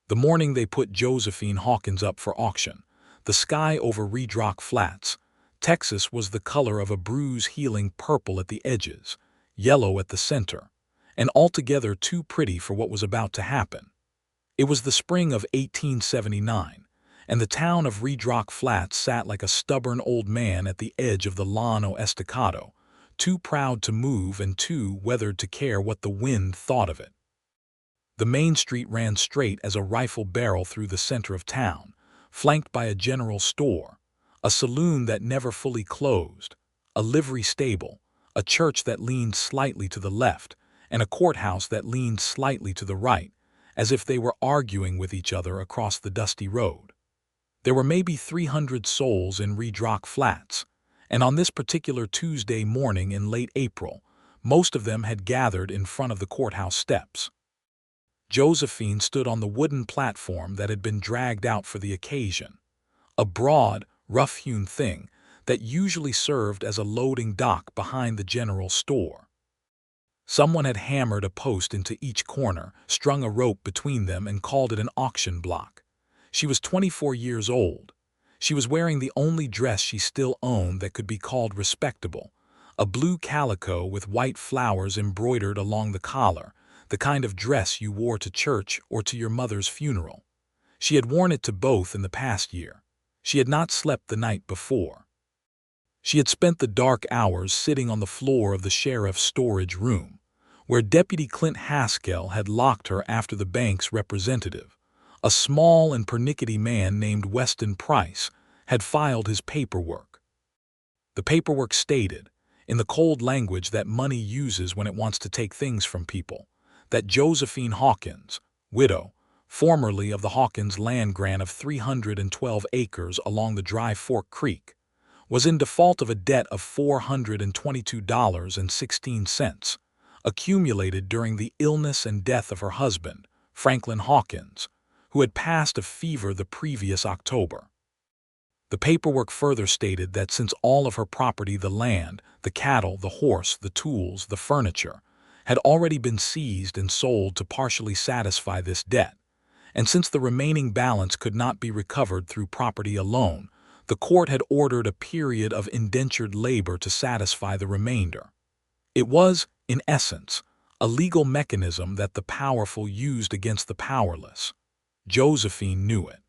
The morning they put Josephine Hawkins up for auction, the sky over Red Rock Flats, Texas was the color of a bruise healing purple at the edges, yellow at the center, and altogether too pretty for what was about to happen. It was the spring of 1879, and the town of Red Rock Flats sat like a stubborn old man at the edge of the Llano Estacado, too proud to move and too weathered to care what the wind thought of it. The main street ran straight as a rifle barrel through the center of town, flanked by a general store, a saloon that never fully closed, a livery stable, a church that leaned slightly to the left, and a courthouse that leaned slightly to the right, as if they were arguing with each other across the dusty road. There were maybe 300 souls in Red Rock Flats, and on this particular Tuesday morning in late April, most of them had gathered in front of the courthouse steps. Josephine stood on the wooden platform that had been dragged out for the occasion, a broad, rough-hewn thing that usually served as a loading dock behind the general store. Someone had hammered a post into each corner, strung a rope between them, and called it an auction block. She was 24 years old. She was wearing the only dress she still owned that could be called respectable, a blue calico with white flowers embroidered along the collar, the kind of dress you wore to church or to your mother's funeral. She had worn it to both in the past year. She had not slept the night before. She had spent the dark hours sitting on the floor of the sheriff's storage room, where Deputy Clint Haskell had locked her after the bank's representative, a small and pernickety man named Weston Price, had filed his paperwork. The paperwork stated, in the cold language that money uses when it wants to take things from people, that Josephine Hawkins, widow, formerly of the Hawkins land grant of 312 acres along the Dry Fork Creek, was in default of a debt of $422.16, accumulated during the illness and death of her husband, Franklin Hawkins, who had passed of fever the previous October. The paperwork further stated that since all of her property, the land, the cattle, the horse, the tools, the furniture, had already been seized and sold to partially satisfy this debt, and since the remaining balance could not be recovered through property alone, the court had ordered a period of indentured labor to satisfy the remainder. It was, in essence, a legal mechanism that the powerful used against the powerless. Josephine knew it.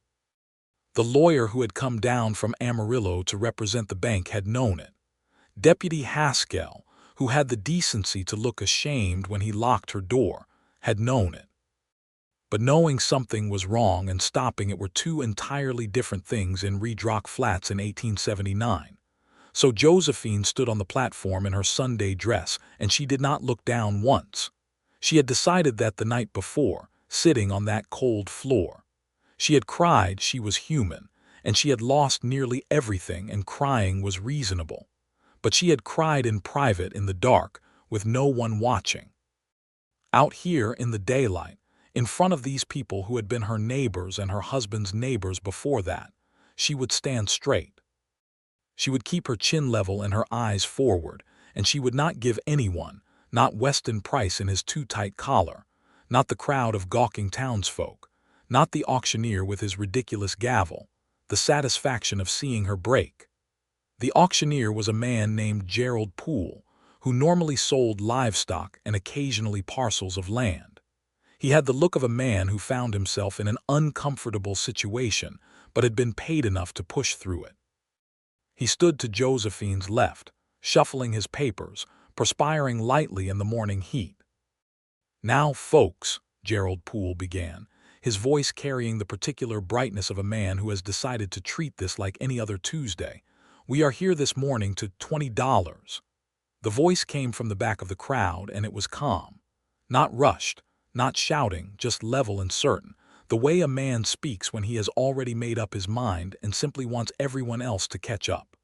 The lawyer who had come down from Amarillo to represent the bank had known it. Deputy Haskell, who had the decency to look ashamed when he locked her door, had known it. But knowing something was wrong and stopping it were two entirely different things in Red Rock Flats in 1879. So Josephine stood on the platform in her Sunday dress, and she did not look down once. She had decided that the night before, sitting on that cold floor. She had cried she was human, and she had lost nearly everything, and crying was reasonable. But she had cried in private in the dark, with no one watching. Out here in the daylight, in front of these people who had been her neighbors and her husband's neighbors before that, she would stand straight. She would keep her chin level and her eyes forward, and she would not give anyone, not Weston Price in his too-tight collar, not the crowd of gawking townsfolk, not the auctioneer with his ridiculous gavel, the satisfaction of seeing her break. The auctioneer was a man named Gerald Poole, who normally sold livestock and occasionally parcels of land. He had the look of a man who found himself in an uncomfortable situation but had been paid enough to push through it. He stood to Josephine's left, shuffling his papers, perspiring lightly in the morning heat. "Now, folks," Gerald Poole began, his voice carrying the particular brightness of a man who has decided to treat this like any other Tuesday, "we are here this morning to $20. The voice came from the back of the crowd, and it was calm. Not rushed, not shouting, just level and certain, the way a man speaks when he has already made up his mind and simply wants everyone else to catch up.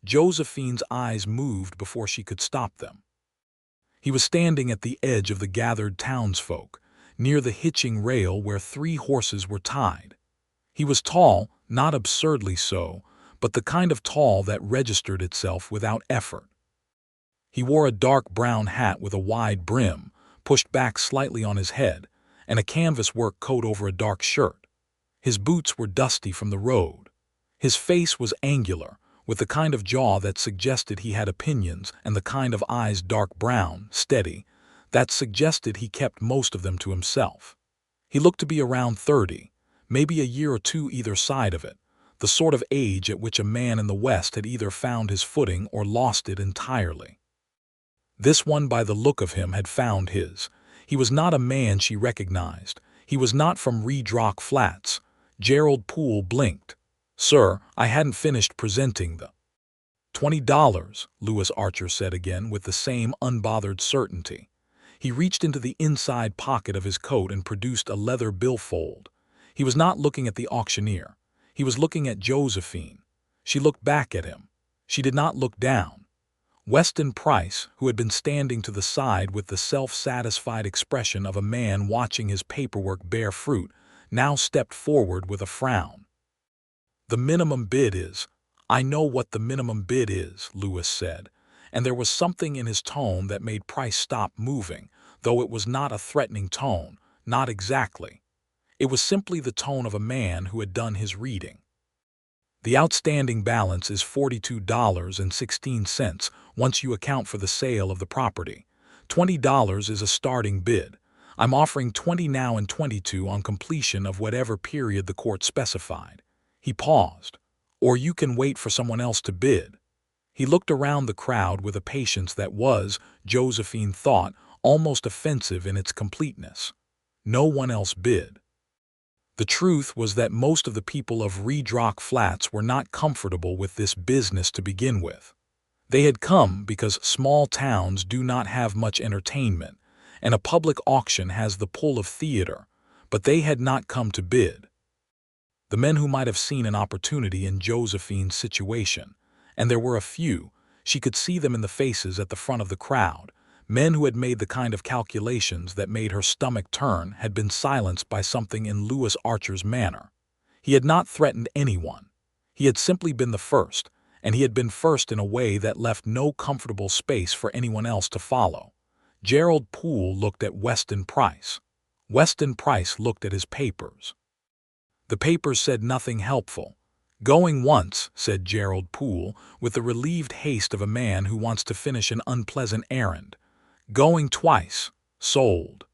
Josephine's eyes moved before she could stop them. He was standing at the edge of the gathered townsfolk, near the hitching rail where 3 horses were tied. He was tall, not absurdly so, but the kind of tall that registered itself without effort. He wore a dark brown hat with a wide brim, pushed back slightly on his head, and a canvas work coat over a dark shirt. His boots were dusty from the road. His face was angular, with the kind of jaw that suggested he had opinions and the kind of eyes dark brown, steady, that suggested he kept most of them to himself. He looked to be around 30, maybe a year or two either side of it, the sort of age at which a man in the West had either found his footing or lost it entirely. This one, by the look of him, had found his. He was not a man she recognized. He was not from Redrock Flats. Gerald Poole blinked. "Sir, I hadn't finished presenting the $20, Louis Archer said again with the same unbothered certainty. He reached into the inside pocket of his coat and produced a leather billfold. He was not looking at the auctioneer. He was looking at Josephine. She looked back at him. She did not look down. Weston Price, who had been standing to the side with the self-satisfied expression of a man watching his paperwork bear fruit, now stepped forward with a frown. "The minimum bid is—" "I know what the minimum bid is," Louis said, and there was something in his tone that made Price stop moving, though it was not a threatening tone, not exactly. It was simply the tone of a man who had done his reading. "The outstanding balance is $42.16 once you account for the sale of the property. $20 is a starting bid. I'm offering 20 now and 22 on completion of whatever period the court specified." He paused. "Or you can wait for someone else to bid." He looked around the crowd with a patience that was, Josephine thought, almost offensive in its completeness. No one else bid. The truth was that most of the people of Redrock Flats were not comfortable with this business to begin with. They had come because small towns do not have much entertainment, and a public auction has the pull of theater, but they had not come to bid. The men who might have seen an opportunity in Josephine's situation, and there were a few, she could see them in the faces at the front of the crowd, men who had made the kind of calculations that made her stomach turn, had been silenced by something in Louis Archer's manner. He had not threatened anyone. He had simply been the first, and he had been first in a way that left no comfortable space for anyone else to follow. Gerald Poole looked at Weston Price. Weston Price looked at his papers. The papers said nothing helpful. "Going once," said Gerald Poole, with the relieved haste of a man who wants to finish an unpleasant errand. "Going twice. Sold."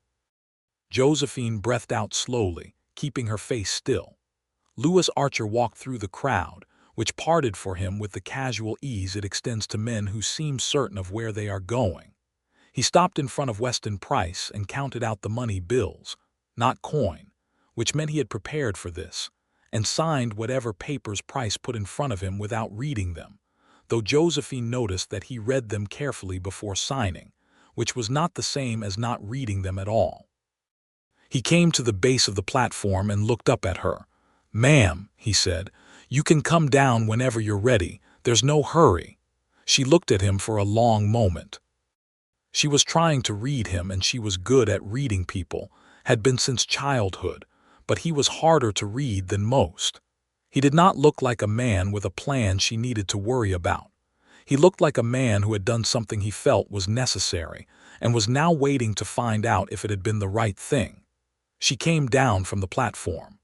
Josephine breathed out slowly, keeping her face still. Louis Archer walked through the crowd, which parted for him with the casual ease it extends to men who seem certain of where they are going. He stopped in front of Weston Price and counted out the money bills, not coin, which meant he had prepared for this, and signed whatever papers Price put in front of him without reading them, though Josephine noticed that he read them carefully before signing, which was not the same as not reading them at all. He came to the base of the platform and looked up at her. "Ma'am," he said, "you can come down whenever you're ready. There's no hurry." She looked at him for a long moment. She was trying to read him, and she was good at reading people, had been since childhood, but he was harder to read than most. He did not look like a man with a plan she needed to worry about. He looked like a man who had done something he felt was necessary and was now waiting to find out if it had been the right thing. She came down from the platform.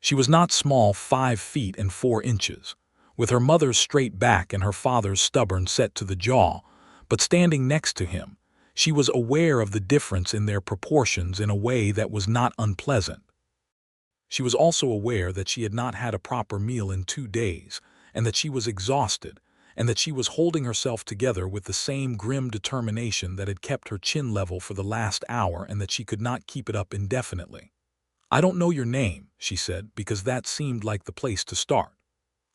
She was not small, 5 feet and 4 inches, with her mother's straight back and her father's stubborn set to the jaw, but standing next to him, she was aware of the difference in their proportions in a way that was not unpleasant. She was also aware that she had not had a proper meal in 2 days, and that she was exhausted, and that she was holding herself together with the same grim determination that had kept her chin level for the last hour, and that she could not keep it up indefinitely. "I don't know your name," she said, because that seemed like the place to start.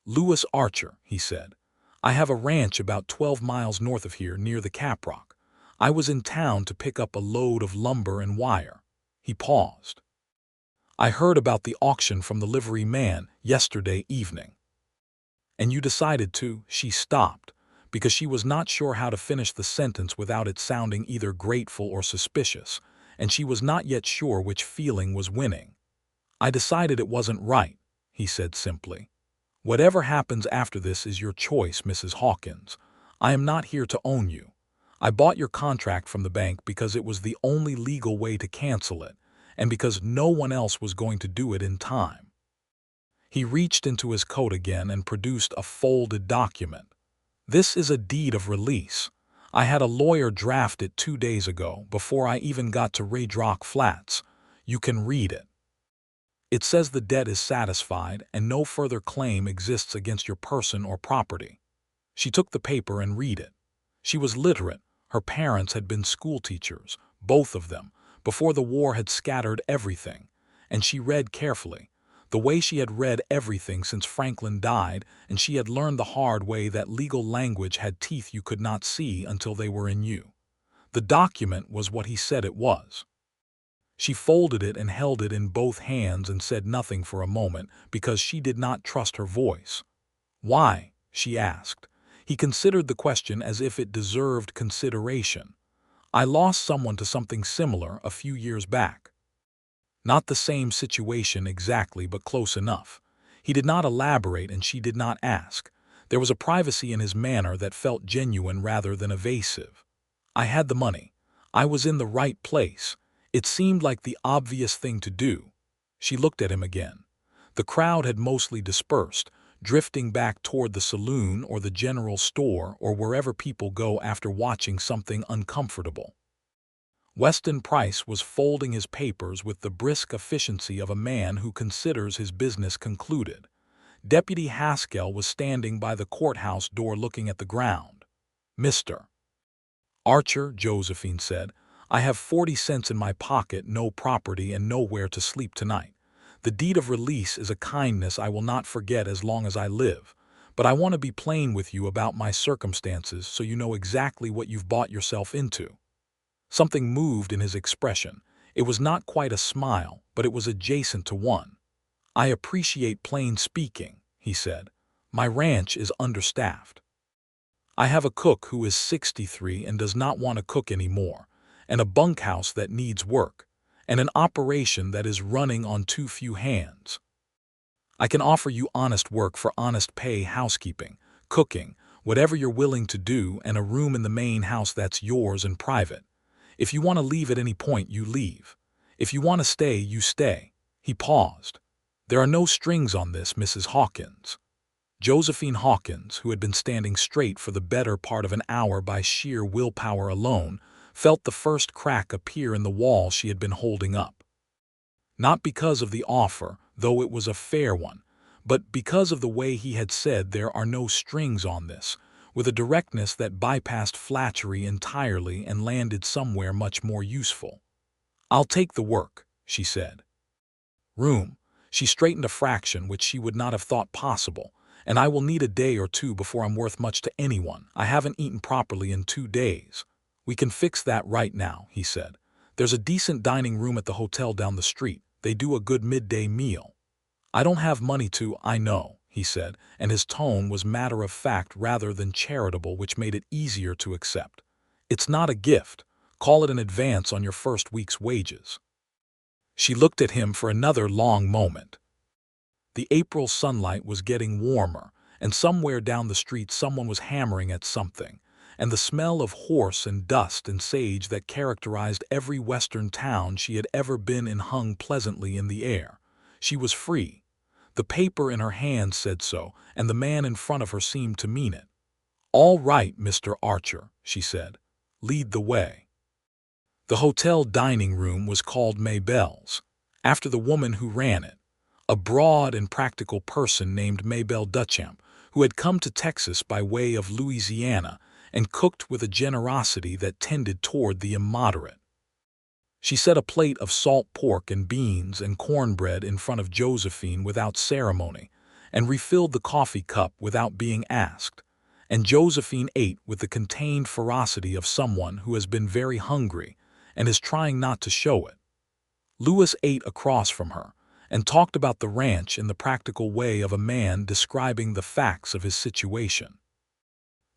"Louis Archer," he said. "I have a ranch about 12 miles north of here near the Caprock. I was in town to pick up a load of lumber and wire." He paused. "I heard about the auction from the livery man yesterday evening." "And you decided to—" She stopped, because she was not sure how to finish the sentence without it sounding either grateful or suspicious, and she was not yet sure which feeling was winning. "I decided it wasn't right," he said simply. "Whatever happens after this is your choice, Mrs. Hawkins. I am not here to own you. I bought your contract from the bank because it was the only legal way to cancel it, and because no one else was going to do it in time. He reached into his coat again and produced a folded document. "This is a deed of release. I had a lawyer draft it 2 days ago, before I even got to Raydrock Flats. You can read it. It says the debt is satisfied and no further claim exists against your person or property." She took the paper and read it. She was literate. Her parents had been schoolteachers, both of them, before the war had scattered everything, and she read carefully, the way she had read everything since Franklin died, and she had learned the hard way that legal language had teeth you could not see until they were in you. The document was what he said it was. She folded it and held it in both hands and said nothing for a moment because she did not trust her voice. "Why?" she asked. He considered the question as if it deserved consideration. "I lost someone to something similar a few years back." Not the same situation exactly, but close enough. He did not elaborate and she did not ask. There was a privacy in his manner that felt genuine rather than evasive. "I had the money. I was in the right place. It seemed like the obvious thing to do." She looked at him again. The crowd had mostly dispersed, drifting back toward the saloon or the general store or wherever people go after watching something uncomfortable. Weston Price was folding his papers with the brisk efficiency of a man who considers his business concluded. Deputy Haskell was standing by the courthouse door looking at the ground. "Mr. Archer," Josephine said, "I have 40 cents in my pocket, no property, and nowhere to sleep tonight. The deed of release is a kindness I will not forget as long as I live, but I want to be plain with you about my circumstances so you know exactly what you've bought yourself into." Something moved in his expression. It was not quite a smile, but it was adjacent to one. "I appreciate plain speaking," he said. "My ranch is understaffed. I have a cook who is 63 and does not want to cook anymore, and a bunkhouse that needs work, and an operation that is running on too few hands. I can offer you honest work for honest pay, housekeeping, cooking, whatever you're willing to do, and a room in the main house that's yours and private. If you want to leave at any point, you leave. If you want to stay, you stay." He paused. "There are no strings on this, Mrs. Hawkins." Josephine Hawkins, who had been standing straight for the better part of an hour by sheer willpower alone, felt the first crack appear in the wall she had been holding up. Not because of the offer, though it was a fair one, but because of the way he had said "there are no strings on this," with a directness that bypassed flattery entirely and landed somewhere much more useful. "I'll take the work," she said. "Room." She straightened a fraction which she would not have thought possible. "And I will need a day or two before I'm worth much to anyone. I haven't eaten properly in 2 days. "We can fix that right now," he said. "There's a decent dining room at the hotel down the street. They do a good midday meal." "I don't have money to—" "I know," he said, and his tone was matter-of-fact rather than charitable, which made it easier to accept. "It's not a gift. Call it an advance on your first week's wages." She looked at him for another long moment. The April sunlight was getting warmer, and somewhere down the street someone was hammering at something, and the smell of horse and dust and sage that characterized every western town she had ever been in hung pleasantly in the air. She was free. The paper in her hand said so, and the man in front of her seemed to mean it. "All right, Mr. Archer," she said. "Lead the way." The hotel dining room was called Maybelle's, after the woman who ran it, a broad and practical person named Maybelle Duchamp, who had come to Texas by way of Louisiana and cooked with a generosity that tended toward the immoderate. She set a plate of salt pork and beans and cornbread in front of Josephine without ceremony, and refilled the coffee cup without being asked, and Josephine ate with the contained ferocity of someone who has been very hungry and is trying not to show it. Louis ate across from her, and talked about the ranch in the practical way of a man describing the facts of his situation.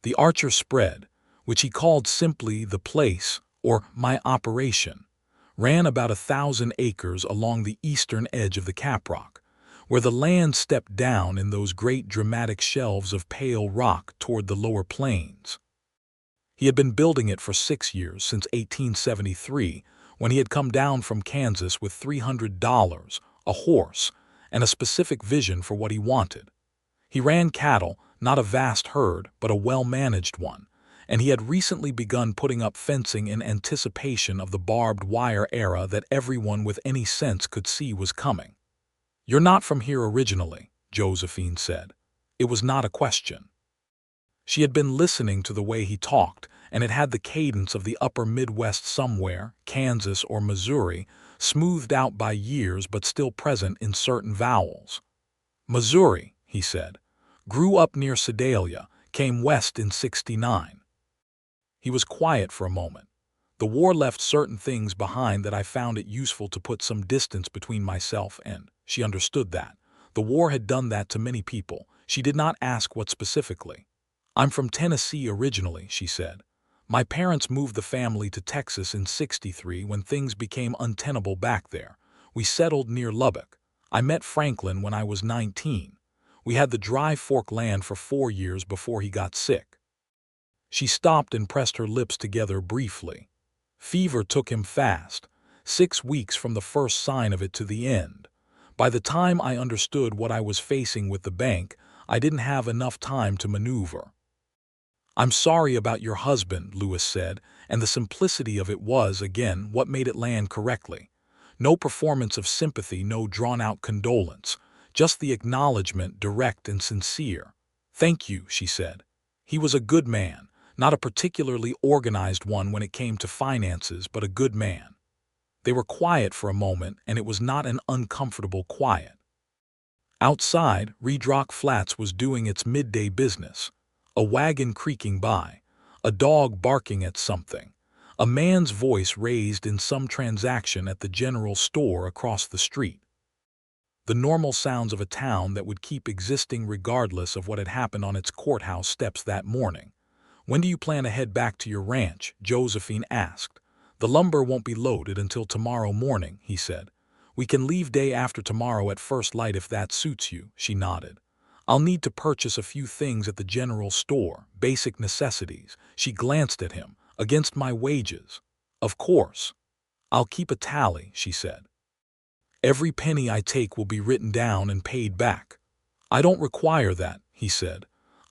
The Archer spread, which he called simply "the place" or "my operation," ran about 1,000 acres along the eastern edge of the caprock, where the land stepped down in those great dramatic shelves of pale rock toward the lower plains. He had been building it for 6 years, since 1873, when he had come down from Kansas with $300, a horse, and a specific vision for what he wanted. He ran cattle, not a vast herd, but a well-managed one, and he had recently begun putting up fencing in anticipation of the barbed wire era that everyone with any sense could see was coming. "You're not from here originally," Josephine said. It was not a question. She had been listening to the way he talked, and it had the cadence of the upper Midwest somewhere, Kansas or Missouri, smoothed out by years but still present in certain vowels. "Missouri," he said. "Grew up near Sedalia, came west in '69. He was quiet for a moment. "The war left certain things behind that I found it useful to put some distance between myself and." She understood that. The war had done that to many people. She did not ask what specifically. "I'm from Tennessee originally," she said. "My parents moved the family to Texas in '63 when things became untenable back there. We settled near Lubbock. I met Franklin when I was 19. We had the Dry Fork land for 4 years before he got sick." She stopped and pressed her lips together briefly. "Fever took him fast, 6 weeks from the first sign of it to the end. By the time I understood what I was facing with the bank, I didn't have enough time to maneuver." "I'm sorry about your husband," Lewis said, and the simplicity of it was, again, what made it land correctly. No performance of sympathy, no drawn-out condolence, just the acknowledgement, direct and sincere. "Thank you," she said. "He was a good man, not a particularly organized one when it came to finances, but a good man." They were quiet for a moment, and it was not an uncomfortable quiet. Outside, Redrock Flats was doing its midday business. A wagon creaking by, a dog barking at something, a man's voice raised in some transaction at the general store across the street. The normal sounds of a town that would keep existing regardless of what had happened on its courthouse steps that morning. "When do you plan to head back to your ranch?" Josephine asked. "The lumber won't be loaded until tomorrow morning," he said. "We can leave day after tomorrow at first light if that suits you," she nodded. "I'll need to purchase a few things at the general store, basic necessities." She glanced at him. "Against my wages." "Of course. I'll keep a tally," she said. "Every penny I take will be written down and paid back." "I don't require that," he said.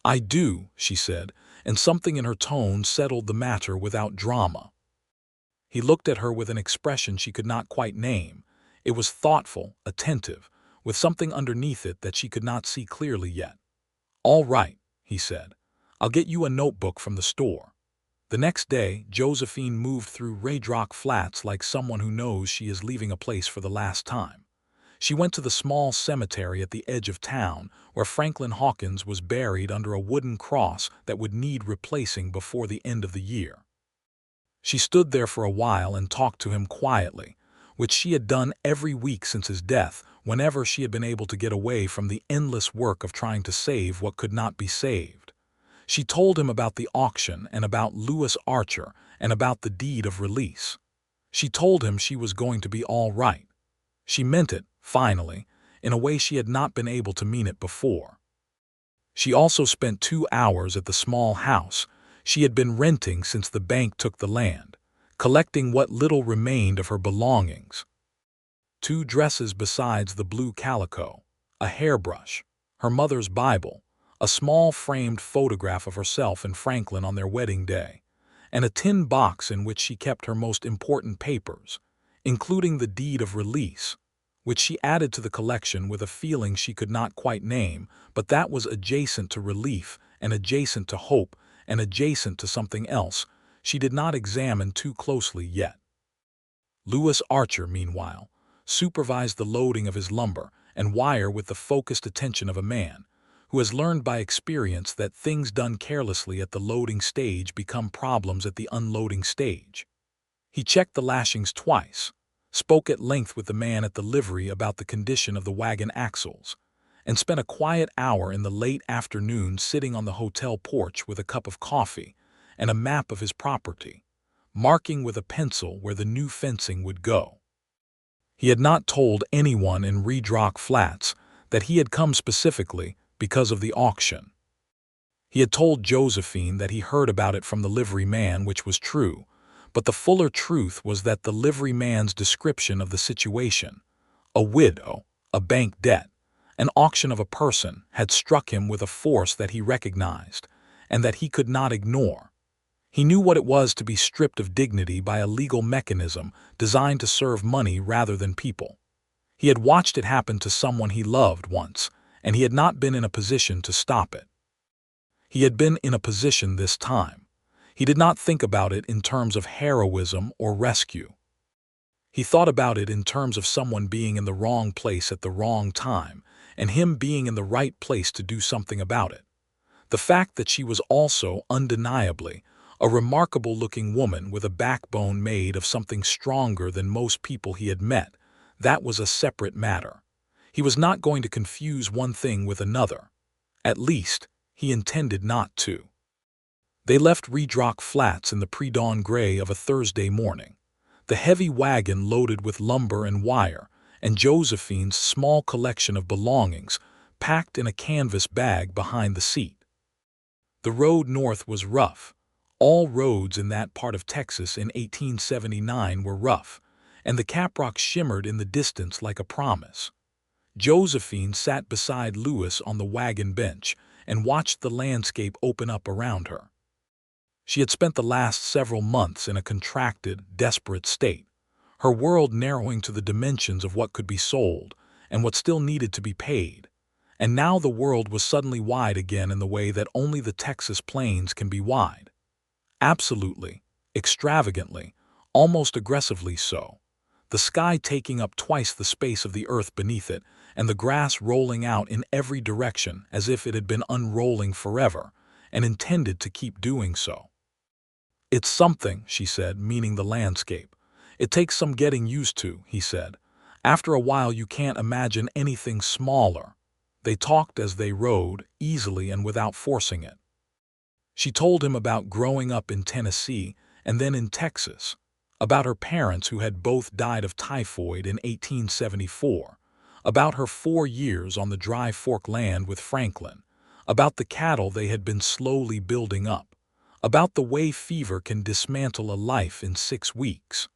"I do," she said, and something in her tone settled the matter without drama. He looked at her with an expression she could not quite name. It was thoughtful, attentive, with something underneath it that she could not see clearly yet. "All right," he said. "I'll get you a notebook from the store." The next day, Josephine moved through Redrock Flats like someone who knows she is leaving a place for the last time. She went to the small cemetery at the edge of town, where Franklin Hawkins was buried under a wooden cross that would need replacing before the end of the year. She stood there for a while and talked to him quietly, which she had done every week since his death, whenever she had been able to get away from the endless work of trying to save what could not be saved. She told him about the auction and about Louis Archer and about the deed of release. She told him she was going to be all right. She meant it, finally, in a way she had not been able to mean it before. She also spent 2 hours at the small house she had been renting since the bank took the land, collecting what little remained of her belongings. 2 dresses besides the blue calico, a hairbrush, her mother's Bible, a small framed photograph of herself and Franklin on their wedding day, and a tin box in which she kept her most important papers, including the deed of release, which she added to the collection with a feeling she could not quite name, but that was adjacent to relief and adjacent to hope and adjacent to something else she did not examine too closely yet. Louis Archer, meanwhile, supervised the loading of his lumber and wire with the focused attention of a man who has learned by experience that things done carelessly at the loading stage become problems at the unloading stage. He checked the lashings twice, spoke at length with the man at the livery about the condition of the wagon axles, and spent a quiet hour in the late afternoon sitting on the hotel porch with a cup of coffee and a map of his property, marking with a pencil where the new fencing would go. He had not told anyone in Redrock Flats that he had come specifically because of the auction. He had told Josephine that he heard about it from the livery man, which was true, But the fuller truth was that the liveryman's description of the situation, a widow, a bank debt, an auction of a person, had struck him with a force that he recognized, and that he could not ignore. He knew what it was to be stripped of dignity by a legal mechanism designed to serve money rather than people. He had watched it happen to someone he loved once, and he had not been in a position to stop it. He had been in a position this time. He did not think about it in terms of heroism or rescue. He thought about it in terms of someone being in the wrong place at the wrong time, and him being in the right place to do something about it. The fact that she was also, undeniably, a remarkable-looking woman with a backbone made of something stronger than most people he had met, that was a separate matter. He was not going to confuse one thing with another. At least, he intended not to. They left Redrock Flats in the pre-dawn gray of a Thursday morning, the heavy wagon loaded with lumber and wire, and Josephine's small collection of belongings packed in a canvas bag behind the seat. The road north was rough. All roads in that part of Texas in 1879 were rough, and the Caprock shimmered in the distance like a promise. Josephine sat beside Louis on the wagon bench and watched the landscape open up around her. She had spent the last several months in a contracted, desperate state, her world narrowing to the dimensions of what could be sold and what still needed to be paid. And now the world was suddenly wide again in the way that only the Texas plains can be wide. Absolutely, extravagantly, almost aggressively so. The sky taking up twice the space of the earth beneath it, and the grass rolling out in every direction as if it had been unrolling forever, and intended to keep doing so. "It's something," she said, meaning the landscape. "It takes some getting used to," he said. "After a while you can't imagine anything smaller." They talked as they rode, easily and without forcing it. She told him about growing up in Tennessee and then in Texas, about her parents who had both died of typhoid in 1874, about her 4 years on the Dry Fork land with Franklin, about the cattle they had been slowly building up, about the way fever can dismantle a life in 6 weeks.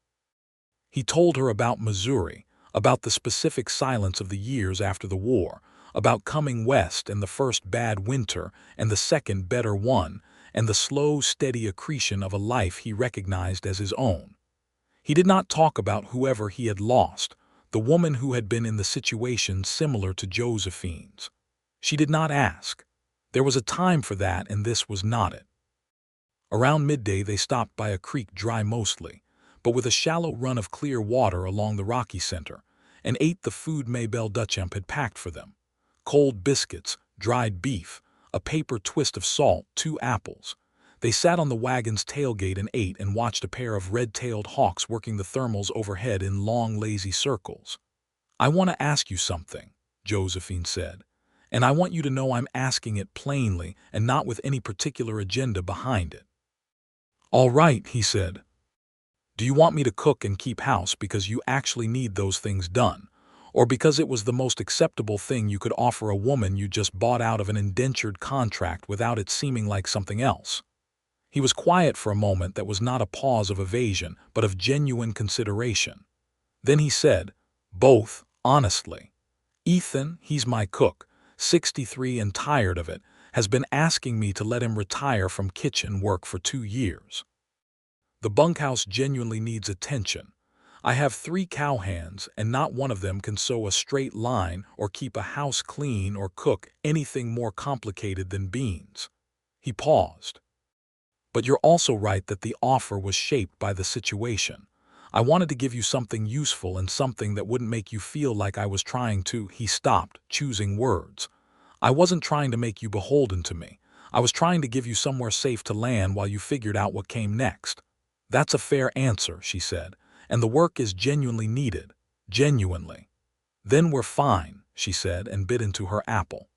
He told her about Missouri, about the specific silence of the years after the war, about coming west and the first bad winter and the second better one, and the slow, steady accretion of a life he recognized as his own. He did not talk about whoever he had lost, the woman who had been in the situation similar to Josephine's. She did not ask. There was a time for that, and this was not it. Around midday they stopped by a creek dry mostly, but with a shallow run of clear water along the rocky center, and ate the food Maybelle Duchamp had packed for them: cold biscuits, dried beef, a paper twist of salt, 2 apples. They sat on the wagon's tailgate and ate and watched a pair of red-tailed hawks working the thermals overhead in long, lazy circles. "I want to ask you something," Josephine said, "and I want you to know I'm asking it plainly and not with any particular agenda behind it." "All right," he said. "Do you want me to cook and keep house because you actually need those things done, or because it was the most acceptable thing you could offer a woman you just bought out of an indentured contract without it seeming like something else?" He was quiet for a moment that was not a pause of evasion, but of genuine consideration. Then he said, "Both, honestly. Ethan, he's my cook, 63 and tired of it, has been asking me to let him retire from kitchen work for 2 years. The bunkhouse genuinely needs attention. I have 3 cowhands, and not one of them can sew a straight line or keep a house clean or cook anything more complicated than beans." He paused. "But you're also right that the offer was shaped by the situation. I wanted to give you something useful and something that wouldn't make you feel like I was trying to—" He stopped, choosing words. "I wasn't trying to make you beholden to me. I was trying to give you somewhere safe to land while you figured out what came next." "That's a fair answer," she said, "and the work is genuinely needed. Genuinely." "Then we're fine," she said, and bit into her apple.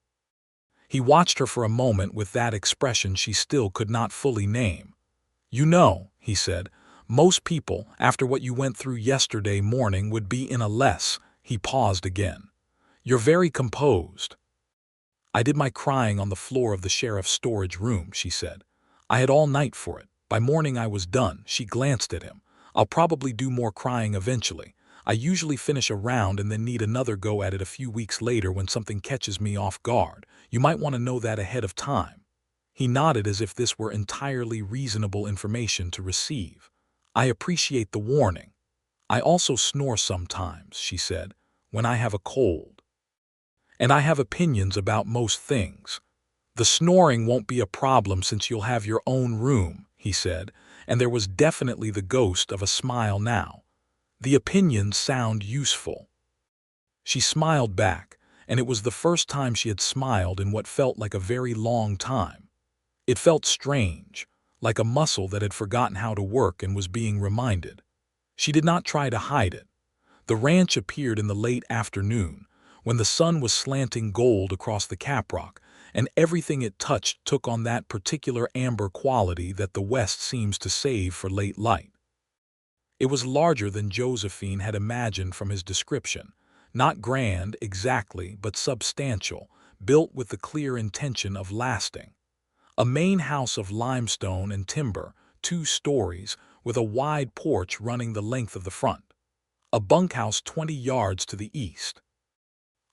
He watched her for a moment with that expression she still could not fully name. "You know," he said, "most people, after what you went through yesterday morning, would be in a less—" He paused again. "You're very composed." "I did my crying on the floor of the sheriff's storage room," she said. "I had all night for it. By morning I was done. She glanced at him. I'll probably do more crying eventually. I usually finish a round and then need another go at it a few weeks later when something catches me off guard. You might want to know that ahead of time. He nodded as if this were entirely reasonable information to receive. I appreciate the warning. I also snore sometimes, she said, when I have a cold. And I have opinions about most things. The snoring won't be a problem since you'll have your own room, he said, and there was definitely the ghost of a smile now. The opinions sound useful. She smiled back, and it was the first time she had smiled in what felt like a very long time. It felt strange, like a muscle that had forgotten how to work and was being reminded. She did not try to hide it. The ranch appeared in the late afternoon, when the sun was slanting gold across the caprock, and everything it touched took on that particular amber quality that the West seems to save for late light. It was larger than Josephine had imagined from his description, not grand exactly, but substantial, built with the clear intention of lasting. A main house of limestone and timber, 2 stories, with a wide porch running the length of the front. A bunkhouse 20 yards to the east.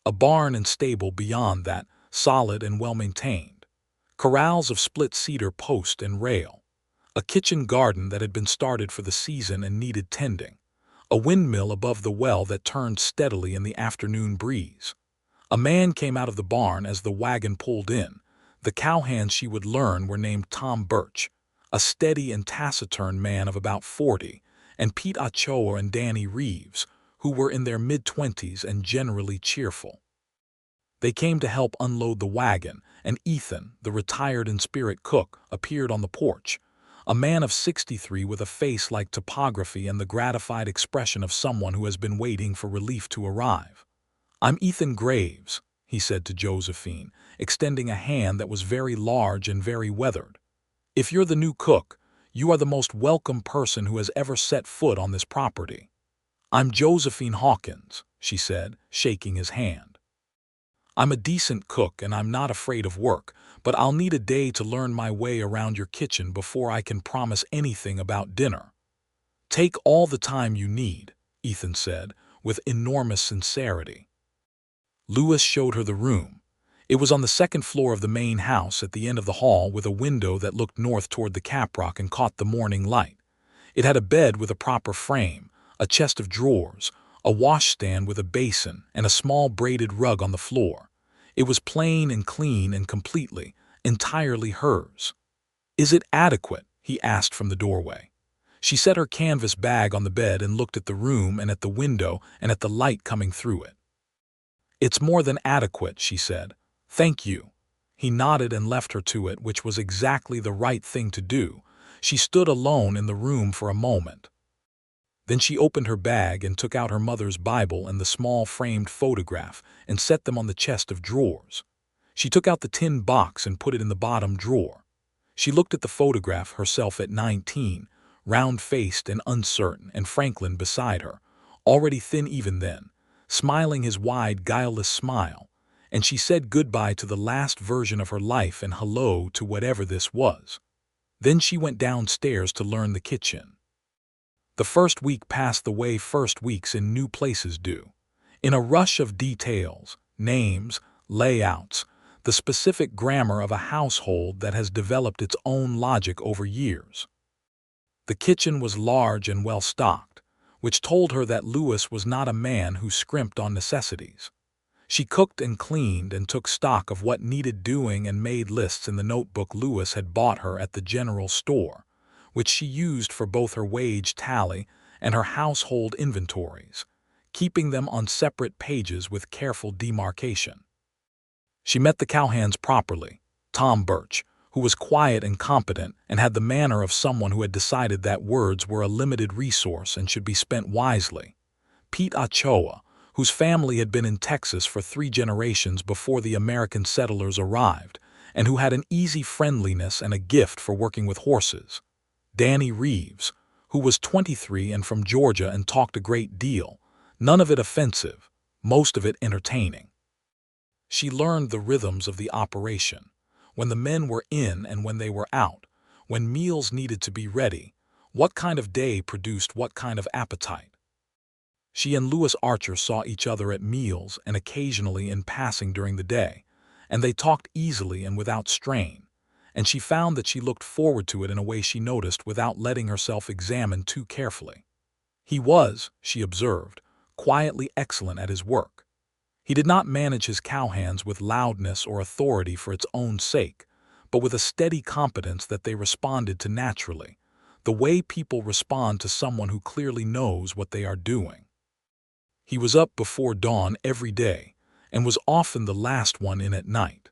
A barn and stable beyond that, solid and well-maintained. Corrals of split cedar post and rail. A kitchen garden that had been started for the season and needed tending. A windmill above the well that turned steadily in the afternoon breeze. A man came out of the barn as the wagon pulled in. The cowhands she would learn were named Tom Birch, a steady and taciturn man of about 40, and Pete Ochoa and Danny Reeves, who were in their mid-20s and generally cheerful. They came to help unload the wagon, and Ethan, the retired and spirit cook, appeared on the porch, a man of 63 with a face like topography and the gratified expression of someone who has been waiting for relief to arrive. "I'm Ethan Graves," he said to Josephine, extending a hand that was very large and very weathered. "If you're the new cook, you are the most welcome person who has ever set foot on this property." "I'm Josephine Hawkins," she said, shaking his hand. "I'm a decent cook and I'm not afraid of work, but I'll need a day to learn my way around your kitchen before I can promise anything about dinner." "Take all the time you need," Ethan said, with enormous sincerity. Lewis showed her the room. It was on the second floor of the main house at the end of the hall with a window that looked north toward the caprock and caught the morning light. It had a bed with a proper frame, a chest of drawers, a washstand with a basin, and a small braided rug on the floor. It was plain and clean and completely, entirely hers. "Is it adequate?" he asked from the doorway. She set her canvas bag on the bed and looked at the room and at the window and at the light coming through it. "It's more than adequate," she said. "Thank you." He nodded and left her to it, which was exactly the right thing to do. She stood alone in the room for a moment. Then she opened her bag and took out her mother's Bible and the small framed photograph and set them on the chest of drawers. She took out the tin box and put it in the bottom drawer. She looked at the photograph, herself at 19, round-faced and uncertain, and Franklin beside her, already thin even then, smiling his wide, guileless smile, and she said goodbye to the last version of her life and hello to whatever this was. Then she went downstairs to learn the kitchen. The first week passed the way first weeks in new places do. In a rush of details, names, layouts, the specific grammar of a household that has developed its own logic over years. The kitchen was large and well-stocked, which told her that Lewis was not a man who scrimped on necessities. She cooked and cleaned and took stock of what needed doing and made lists in the notebook Lewis had bought her at the general store, which she used for both her wage tally and her household inventories, keeping them on separate pages with careful demarcation. She met the cowhands properly, Tom Birch, who was quiet and competent and had the manner of someone who had decided that words were a limited resource and should be spent wisely, Pete Ochoa, whose family had been in Texas for 3 generations before the American settlers arrived, and who had an easy friendliness and a gift for working with horses, Danny Reeves, who was 23 and from Georgia and talked a great deal, none of it offensive, most of it entertaining. She learned the rhythms of the operation, when the men were in and when they were out, when meals needed to be ready, what kind of day produced what kind of appetite. She and Louis Archer saw each other at meals and occasionally in passing during the day, and they talked easily and without strain, and she found that she looked forward to it in a way she noticed without letting herself examine too carefully. He was, she observed, quietly excellent at his work. He did not manage his cowhands with loudness or authority for its own sake, but with a steady competence that they responded to naturally, the way people respond to someone who clearly knows what they are doing. He was up before dawn every day, and was often the last one in at night.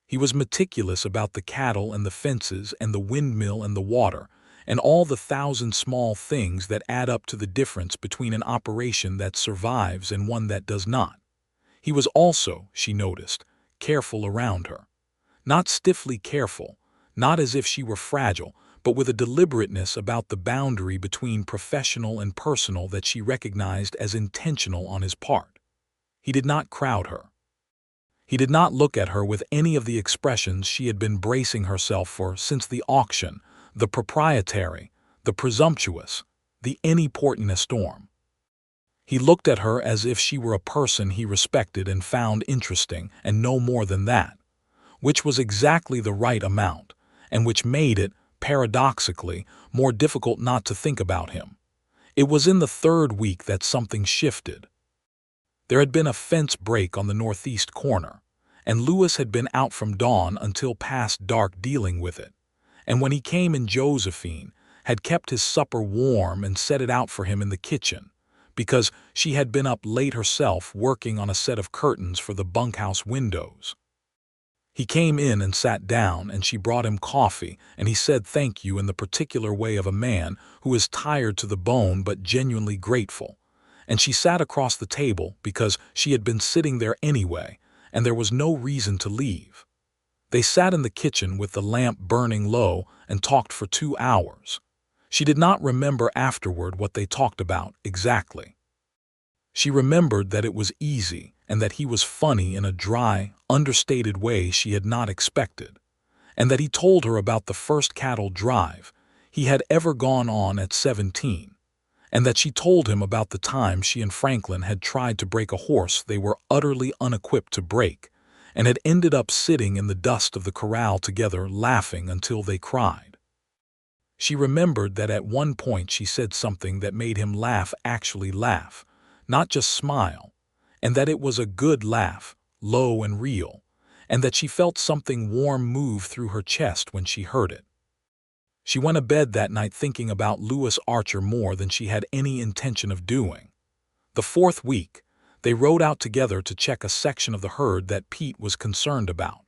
He was meticulous about the cattle and the fences and the windmill and the water, and all the thousand small things that add up to the difference between an operation that survives and one that does not. He was also, she noticed, careful around her. Not stiffly careful, not as if she were fragile, but with a deliberateness about the boundary between professional and personal that she recognized as intentional on his part. He did not crowd her. He did not look at her with any of the expressions she had been bracing herself for since the auction, the proprietary, the presumptuous, the any port in a storm. He looked at her as if she were a person he respected and found interesting, and no more than that, which was exactly the right amount, and which made it, paradoxically, more difficult not to think about him. It was in the third week that something shifted. There had been a fence break on the northeast corner, and Louis had been out from dawn until past dark dealing with it, and when he came in, Josephine had kept his supper warm and set it out for him in the kitchen, because she had been up late herself working on a set of curtains for the bunkhouse windows. He came in and sat down, and she brought him coffee, and he said thank you in the particular way of a man who is tired to the bone but genuinely grateful. And she sat across the table because she had been sitting there anyway, and there was no reason to leave. They sat in the kitchen with the lamp burning low and talked for 2 hours. She did not remember afterward what they talked about exactly. She remembered that it was easy and that he was funny in a dry, understated way she had not expected, and that he told her about the first cattle drive he had ever gone on at 17, and that she told him about the time she and Franklin had tried to break a horse they were utterly unequipped to break, and had ended up sitting in the dust of the corral together laughing until they cried. She remembered that at one point she said something that made him laugh, actually laugh, not just smile, and that it was a good laugh, low and real, and that she felt something warm move through her chest when she heard it. She went to bed that night thinking about Louis Archer more than she had any intention of doing. The fourth week, they rode out together to check a section of the herd that Pete was concerned about.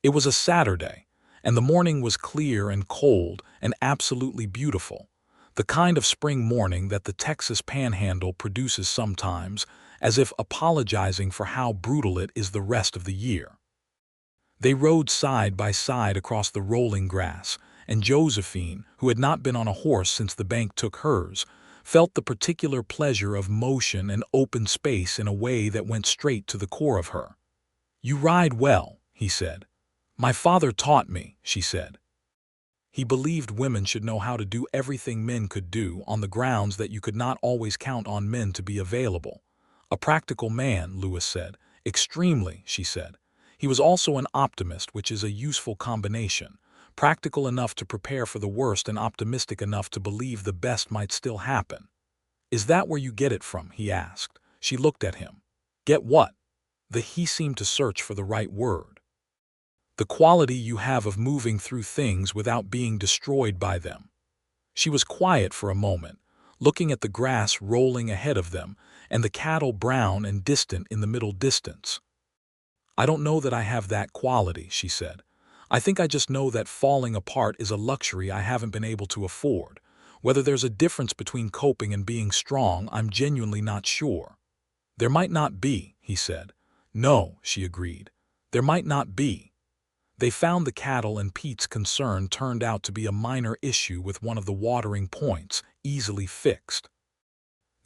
It was a Saturday, and the morning was clear and cold and absolutely beautiful, the kind of spring morning that the Texas Panhandle produces sometimes, as if apologizing for how brutal it is the rest of the year. They rode side by side across the rolling grass, and Josephine, who had not been on a horse since the bank took hers, felt the particular pleasure of motion and open space in a way that went straight to the core of her. "You ride well," he said. "My father taught me," she said. He believed women should know how to do everything men could do on the grounds that you could not always count on men to be available. A practical man, Louis said. Extremely, she said. He was also an optimist, which is a useful combination. Practical enough to prepare for the worst and optimistic enough to believe the best might still happen. "Is that where you get it from?" he asked. She looked at him. "Get what?" He seemed to search for the right word. "The quality you have of moving through things without being destroyed by them." She was quiet for a moment, looking at the grass rolling ahead of them and the cattle brown and distant in the middle distance. "I don't know that I have that quality," she said. "I think I just know that falling apart is a luxury I haven't been able to afford. Whether there's a difference between coping and being strong, I'm genuinely not sure." "There might not be," he said. "No," she agreed. "There might not be." They found the cattle, and Pete's concern turned out to be a minor issue with one of the watering points, easily fixed.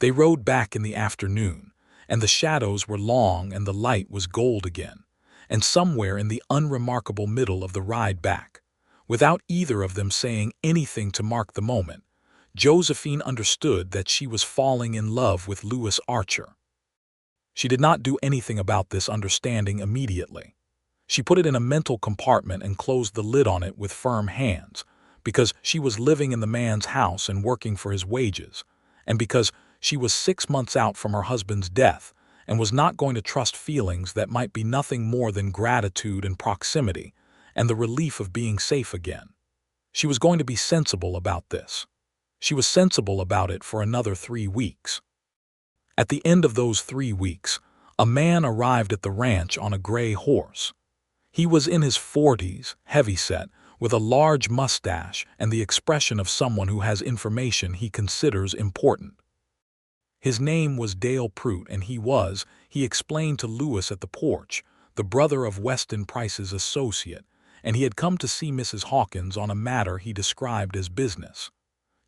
They rode back in the afternoon, and the shadows were long and the light was gold again, and somewhere in the unremarkable middle of the ride back, Without either of them saying anything to mark the moment, Josephine understood that she was falling in love with Louis Archer. She did not do anything about this understanding immediately. She put it in a mental compartment and closed the lid on it with firm hands, because she was living in the man's house and working for his wages, and because she was 6 months out from her husband's death and was not going to trust feelings that might be nothing more than gratitude and proximity and the relief of being safe again. She was going to be sensible about this. She was sensible about it for another 3 weeks. At the end of those 3 weeks, a man arrived at the ranch on a gray horse. He was in his 40s, heavyset, with a large mustache and the expression of someone who has information he considers important. His name was Dale Prout, and he explained to Louis at the porch, the brother of Weston Price's associate, and he had come to see Mrs. Hawkins on a matter he described as business.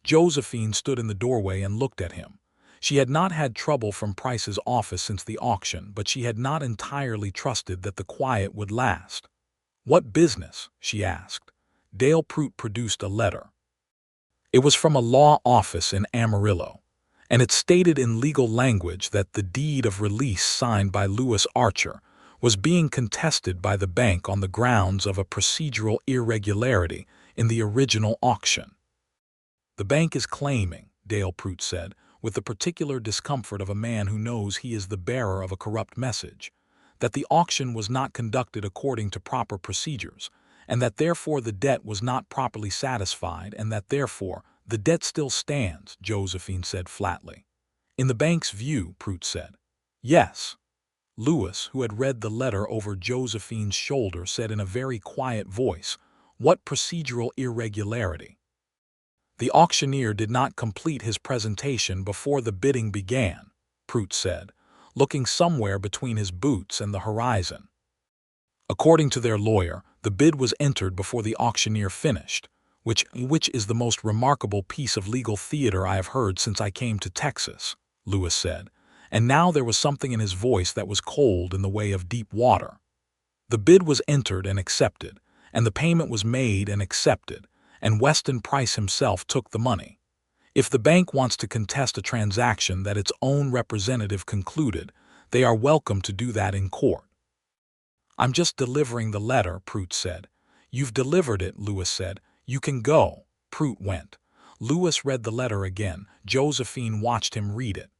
Josephine stood in the doorway and looked at him. She had not had trouble from Price's office since the auction, but she had not entirely trusted that the quiet would last. "What business?" she asked. Dale Prout produced a letter. It was from a law office in Amarillo, and it stated in legal language that the deed of release signed by Louis Archer was being contested by the bank on the grounds of a procedural irregularity in the original auction. "The bank is claiming," Dale Prout said, with the particular discomfort of a man who knows he is the bearer of a corrupt message, that the auction was not conducted according to proper procedures, and that therefore the debt was not properly satisfied, and that therefore the debt still stands, Josephine said flatly. "In the bank's view," Prout said. "Yes." Louis, who had read the letter over Josephine's shoulder, said in a very quiet voice, "What procedural irregularity?" "The auctioneer did not complete his presentation before the bidding began," Prout said, looking somewhere between his boots and the horizon. "According to their lawyer, the bid was entered before the auctioneer finished, which is the most remarkable piece of legal theater I have heard since I came to Texas," Louis said, and now there was something in his voice that was cold in the way of deep water. "The bid was entered and accepted, and the payment was made and accepted, and Weston Price himself took the money. If the bank wants to contest a transaction that its own representative concluded, they are welcome to do that in court." "I'm just delivering the letter," Prout said. "You've delivered it," Louis said. "You can go." Prout went. Louis read the letter again. Josephine watched him read it.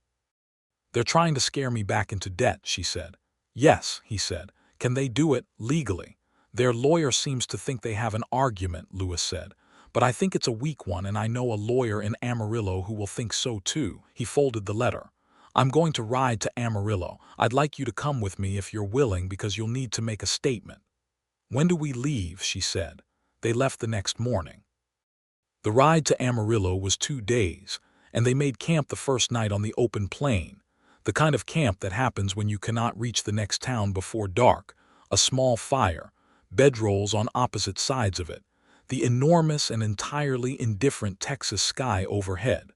"They're trying to scare me back into debt," she said. "Yes," he said. "Can they do it legally?" "Their lawyer seems to think they have an argument," Louis said. "But I think it's a weak one, and I know a lawyer in Amarillo who will think so too." He folded the letter. "I'm going to ride to Amarillo. I'd like you to come with me if you're willing, because you'll need to make a statement." "When do we leave?" she said. They left the next morning. The ride to Amarillo was 2 days, and they made camp the first night on the open plain, the kind of camp that happens when you cannot reach the next town before dark, a small fire, bedrolls on opposite sides of it, the enormous and entirely indifferent Texas sky overhead.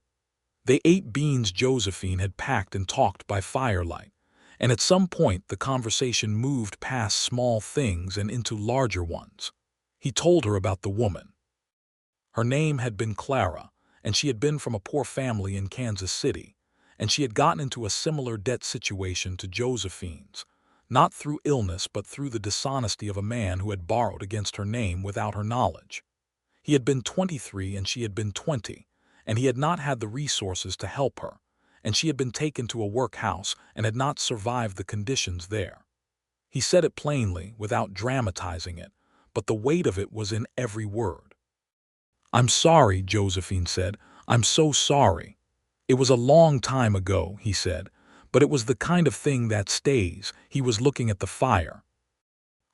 They ate beans Josephine had packed and talked by firelight, and at some point the conversation moved past small things and into larger ones. He told her about the woman. Her name had been Clara, and she had been from a poor family in Kansas City, and she had gotten into a similar debt situation to Josephine's, not through illness but through the dishonesty of a man who had borrowed against her name without her knowledge. He had been 23 and she had been 20, and he had not had the resources to help her, and she had been taken to a workhouse and had not survived the conditions there. He said it plainly, without dramatizing it, but the weight of it was in every word. "I'm sorry," Josephine said. "I'm so sorry. It was a long time ago," he said, "but it was the kind of thing that stays." He was looking at the fire.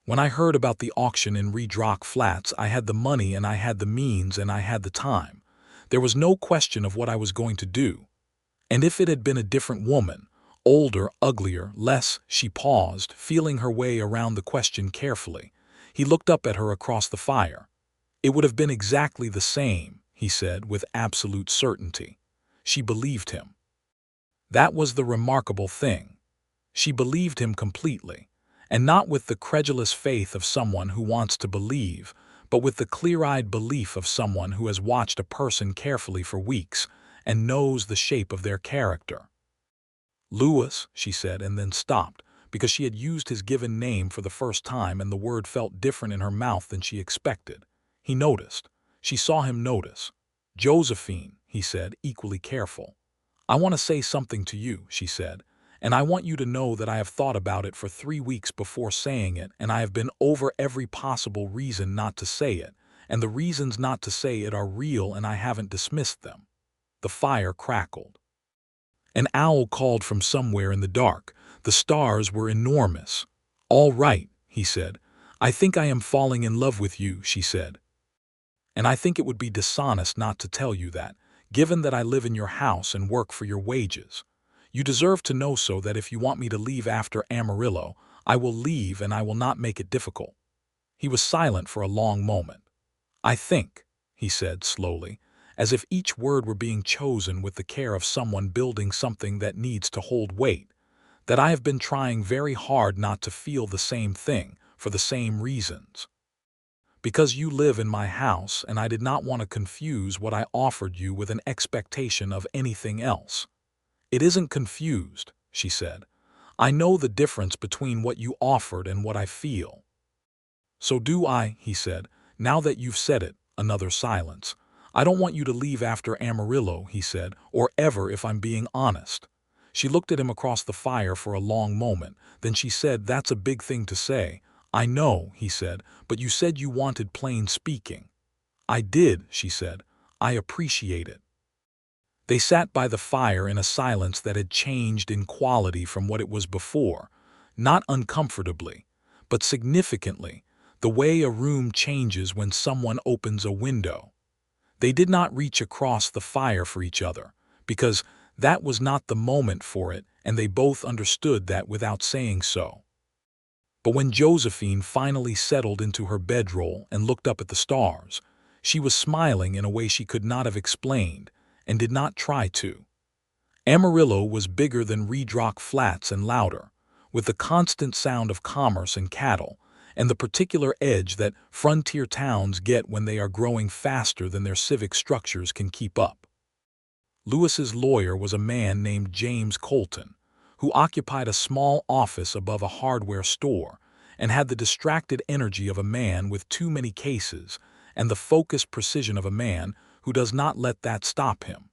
"When I heard about the auction in Red Rock Flats, I had the money and I had the means and I had the time. There was no question of what I was going to do. And if it had been a different woman, older, uglier, less—" She paused, feeling her way around the question carefully. He looked up at her across the fire. "It would have been exactly the same," he said with absolute certainty. She believed him. That was the remarkable thing. She believed him completely, and not with the credulous faith of someone who wants to believe, but with the clear-eyed belief of someone who has watched a person carefully for weeks and knows the shape of their character. "Louis," she said, and then stopped, because she had used his given name for the first time and the word felt different in her mouth than she expected. He noticed. She saw him notice. "Josephine," he said, equally careful. "I want to say something to you," she said, "and I want you to know that I have thought about it for 3 weeks before saying it, and I have been over every possible reason not to say it, and the reasons not to say it are real and I haven't dismissed them." The fire crackled. An owl called from somewhere in the dark. The stars were enormous. "All right," he said. "I think I am falling in love with you," she said. "And I think it would be dishonest not to tell you that, given that I live in your house and work for your wages. You deserve to know so that if you want me to leave after Amarillo, I will leave and I will not make it difficult." He was silent for a long moment. "I think," he said slowly, as if each word were being chosen with the care of someone building something that needs to hold weight, "that I have been trying very hard not to feel the same thing for the same reasons. Because you live in my house and I did not want to confuse what I offered you with an expectation of anything else." "It isn't confused," she said. "I know the difference between what you offered and what I feel." "So do I," he said. "Now that you've said it." Another silence. "I don't want you to leave after Amarillo," he said, "or ever, if I'm being honest." She looked at him across the fire for a long moment. Then she said, "That's a big thing to say." "I know," he said, "but you said you wanted plain speaking." "I did," she said. "I appreciate it." They sat by the fire in a silence that had changed in quality from what it was before, not uncomfortably, but significantly, the way a room changes when someone opens a window. They did not reach across the fire for each other, because that was not the moment for it, and they both understood that without saying so. But when Josephine finally settled into her bedroll and looked up at the stars, she was smiling in a way she could not have explained, and did not try to. Amarillo was bigger than Redrock Flats and louder, with the constant sound of commerce and cattle, and the particular edge that frontier towns get when they are growing faster than their civic structures can keep up. Louis's lawyer was a man named James Colton, who occupied a small office above a hardware store and had the distracted energy of a man with too many cases and the focused precision of a man who does not let that stop him.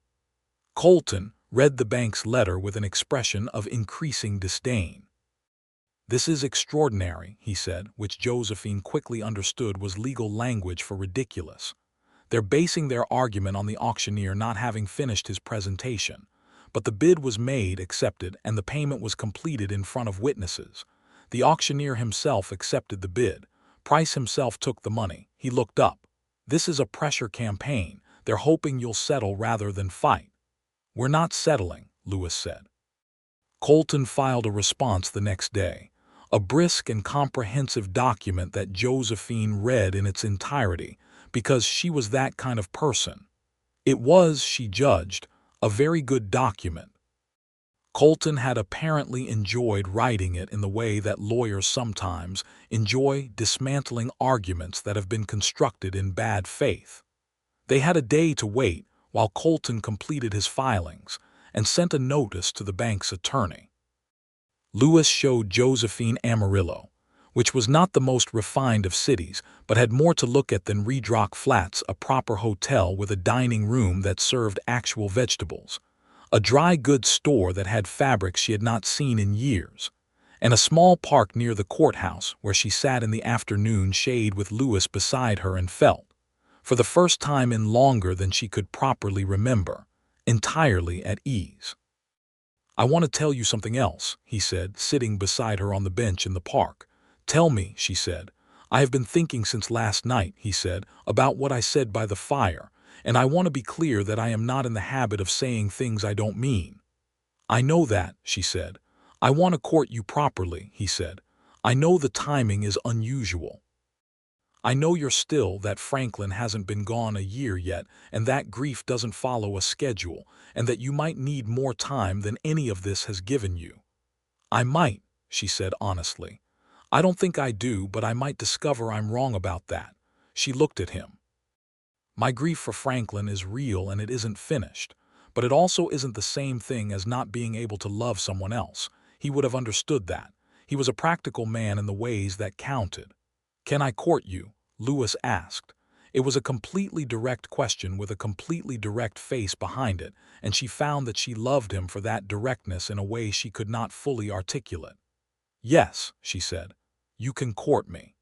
Colton read the bank's letter with an expression of increasing disdain. "This is extraordinary," he said, which Josephine quickly understood was legal language for ridiculous. "They're basing their argument on the auctioneer not having finished his presentation. But the bid was made, accepted, and the payment was completed in front of witnesses. The auctioneer himself accepted the bid. Price himself took the money. He looked up. This is a pressure campaign. They're hoping you'll settle rather than fight." "We're not settling," Louis said. Colton filed a response the next day, a brisk and comprehensive document that Josephine read in its entirety, because she was that kind of person. It was, she judged, a very good document. Colton had apparently enjoyed writing it in the way that lawyers sometimes enjoy dismantling arguments that have been constructed in bad faith. They had a day to wait while Colton completed his filings and sent a notice to the bank's attorney. Louis showed Josephine Amarillo, which was not the most refined of cities, but had more to look at than Redrock Flats, a proper hotel with a dining room that served actual vegetables, a dry goods store that had fabrics she had not seen in years, and a small park near the courthouse where she sat in the afternoon shade with Louis beside her and felt, for the first time in longer than she could properly remember, entirely at ease. "I want to tell you something else," he said, sitting beside her on the bench in the park. "Tell me," she said. "I have been thinking since last night," he said, "about what I said by the fire, and I want to be clear that I am not in the habit of saying things I don't mean." "I know that," she said. "I want to court you properly," he said. "I know the timing is unusual. I know you're still that Franklin hasn't been gone a year yet, and that grief doesn't follow a schedule, and that you might need more time than any of this has given you." "I might," she said honestly. "I don't think I do, but I might discover I'm wrong about that." She looked at him. My grief for Franklin is real and it isn't finished, but it also isn't the same thing as not being able to love someone else. He would have understood that. He was a practical man in the ways that counted. Can I court you? Lewis asked. It was a completely direct question with a completely direct face behind it, and she found that she loved him for that directness in a way she could not fully articulate. Yes, she said. You can court me.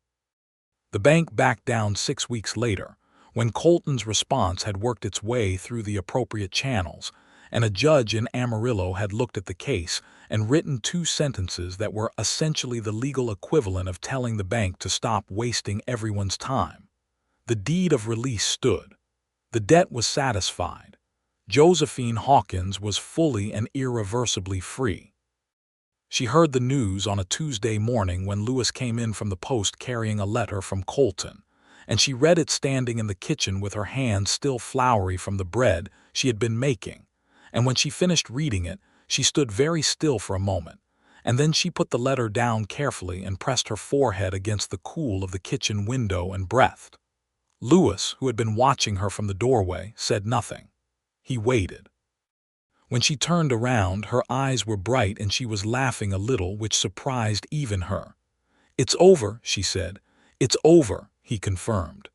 The bank backed down 6 weeks later, when Colton's response had worked its way through the appropriate channels, and a judge in Amarillo had looked at the case and written 2 sentences that were essentially the legal equivalent of telling the bank to stop wasting everyone's time. The deed of release stood. The debt was satisfied. Josephine Hawkins was fully and irreversibly free. She heard the news on a Tuesday morning when Lewis came in from the post carrying a letter from Colton, and she read it standing in the kitchen with her hands still floury from the bread she had been making. And when she finished reading it, she stood very still for a moment, and then she put the letter down carefully and pressed her forehead against the cool of the kitchen window and breathed. Lewis, who had been watching her from the doorway, said nothing. He waited. When she turned around, her eyes were bright and she was laughing a little, which surprised even her. It's over, she said. It's over, he confirmed.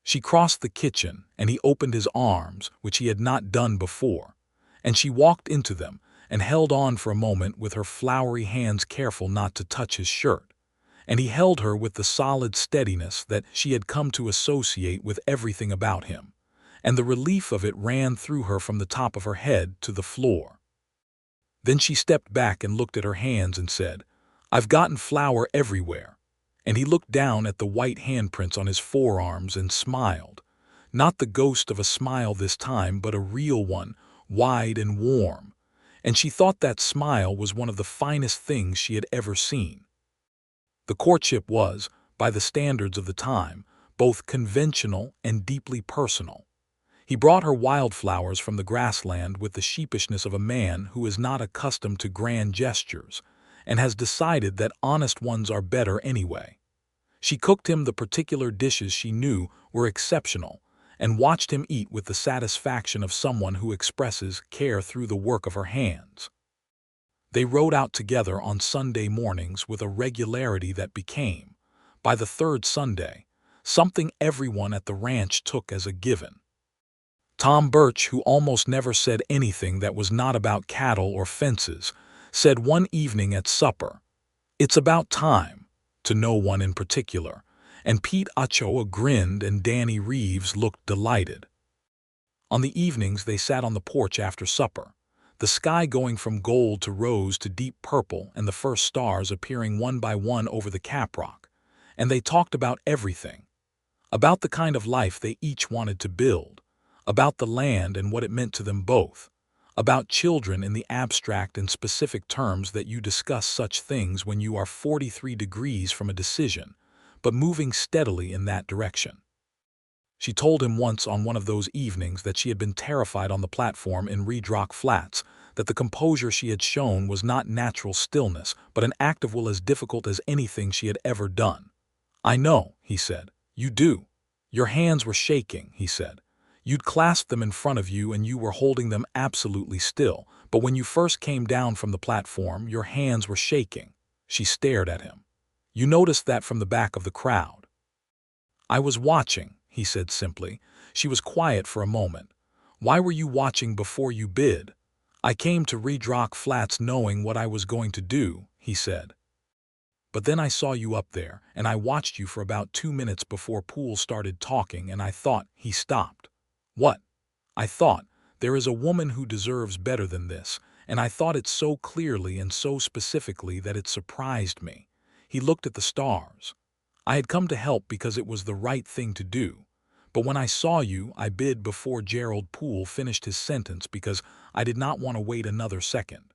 She crossed the kitchen, and he opened his arms, which he had not done before, and she walked into them and held on for a moment with her floury hands careful not to touch his shirt, and he held her with the solid steadiness that she had come to associate with everything about him, and the relief of it ran through her from the top of her head to the floor. Then she stepped back and looked at her hands and said, I've gotten flour everywhere. And he looked down at the white handprints on his forearms and smiled. Not the ghost of a smile this time, but a real one, wide and warm. And she thought that smile was one of the finest things she had ever seen. The courtship was, by the standards of the time, both conventional and deeply personal. He brought her wildflowers from the grassland with the sheepishness of a man who is not accustomed to grand gestures and has decided that honest ones are better anyway. She cooked him the particular dishes she knew were exceptional and watched him eat with the satisfaction of someone who expresses care through the work of her hands. They rode out together on Sunday mornings with a regularity that became, by the third Sunday, something everyone at the ranch took as a given. Tom Birch, who almost never said anything that was not about cattle or fences, said one evening at supper, "It's about time," to no one in particular, and Pete Ochoa grinned and Danny Reeves looked delighted. On the evenings they sat on the porch after supper, the sky going from gold to rose to deep purple and the first stars appearing one by one over the caprock, and they talked about everything, about the kind of life they each wanted to build, about the land and what it meant to them both, about children in the abstract and specific terms that you discuss such things when you are 43 degrees from a decision, but moving steadily in that direction. She told him once on one of those evenings that she had been terrified on the platform in Red Rock Flats, that the composure she had shown was not natural stillness, but an act of will as difficult as anything she had ever done. "I know," he said. "You do. Your hands were shaking," he said. "You'd clasped them in front of you and you were holding them absolutely still, but when you first came down from the platform, your hands were shaking." She stared at him. "You noticed that from the back of the crowd." "I was watching," he said simply. She was quiet for a moment. "Why were you watching before you bid?" "I came to Red Rock Flats knowing what I was going to do," he said. "But then I saw you up there, and I watched you for about 2 minutes before Poole started talking, and I thought—" He stopped. "What?" "I thought, there is a woman who deserves better than this, and I thought it so clearly and so specifically that it surprised me." He looked at the stars. "I had come to help because it was the right thing to do. But when I saw you, I bid before Gerald Poole finished his sentence because I did not want to wait another second."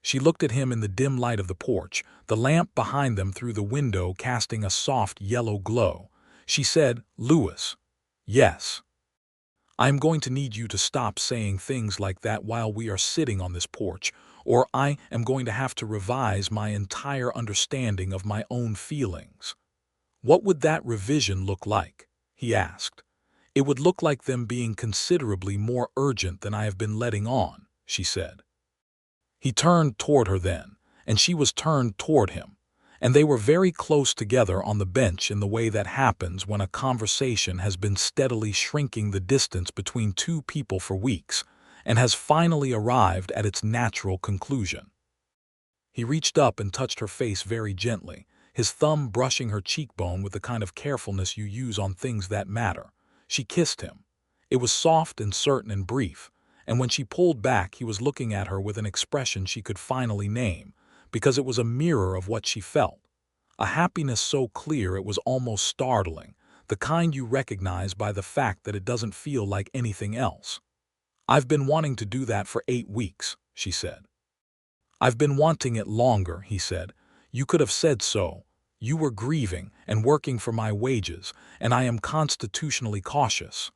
She looked at him in the dim light of the porch, the lamp behind them through the window casting a soft yellow glow. She said, "Lewis." "Yes." "I am going to need you to stop saying things like that while we are sitting on this porch, or I am going to have to revise my entire understanding of my own feelings." "What would that revision look like?" he asked. "It would look like them being considerably more urgent than I have been letting on," she said. He turned toward her then, and she was turned toward him, and they were very close together on the bench in the way that happens when a conversation has been steadily shrinking the distance between two people for weeks and has finally arrived at its natural conclusion. He reached up and touched her face very gently, his thumb brushing her cheekbone with the kind of carefulness you use on things that matter. She kissed him. It was soft and certain and brief, and when she pulled back he was looking at her with an expression she could finally name, because it was a mirror of what she felt. A happiness so clear it was almost startling, the kind you recognize by the fact that it doesn't feel like anything else. "I've been wanting to do that for 8 weeks," she said. "I've been wanting it longer," he said. "You could have said so. You were grieving and working for my wages, and I am constitutionally cautious."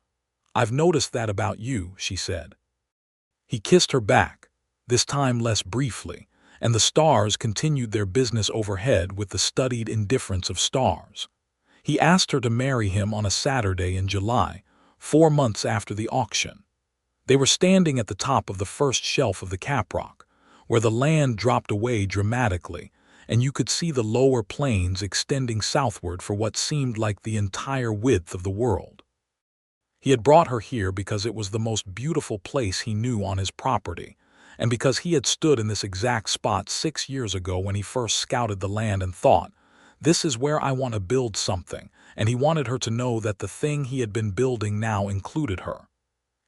"I've noticed that about you," she said. He kissed her back, this time less briefly, and the stars continued their business overhead with the studied indifference of stars. He asked her to marry him on a Saturday in July, 4 months after the auction. They were standing at the top of the first shelf of the caprock, where the land dropped away dramatically, and you could see the lower plains extending southward for what seemed like the entire width of the world. He had brought her here because it was the most beautiful place he knew on his property, and because he had stood in this exact spot 6 years ago when he first scouted the land and thought, "This is where I want to build something," and he wanted her to know that the thing he had been building now included her.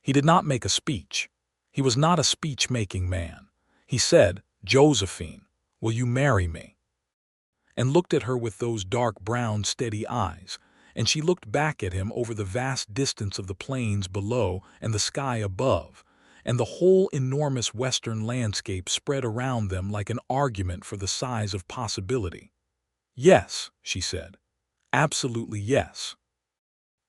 He did not make a speech. He was not a speech-making man. He said, "Josephine, will you marry me?" And looked at her with those dark brown steady eyes, and she looked back at him over the vast distance of the plains below and the sky above, and the whole enormous western landscape spread around them like an argument for the size of possibility. "Yes," she said. "Absolutely yes."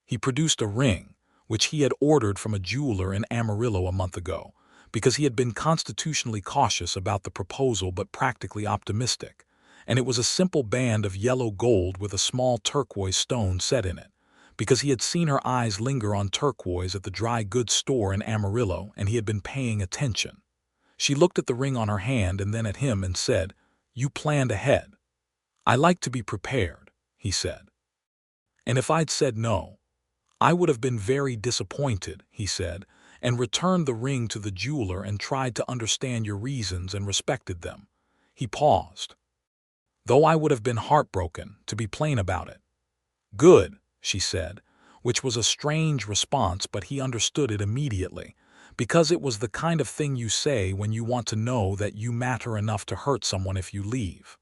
He produced a ring, which he had ordered from a jeweler in Amarillo a month ago, because he had been constitutionally cautious about the proposal but practically optimistic, and it was a simple band of yellow gold with a small turquoise stone set in it, because he had seen her eyes linger on turquoise at the dry goods store in Amarillo and he had been paying attention. She looked at the ring on her hand and then at him and said, "You planned ahead." "I like to be prepared," he said. "And if I'd said no, I would have been very disappointed," he said, and returned the ring to the jeweler and tried to understand your reasons and respected them. He paused. "Though I would have been heartbroken, to be plain about it." "Good," she said, which was a strange response, but he understood it immediately, because it was the kind of thing you say when you want to know that you matter enough to hurt someone if you leave.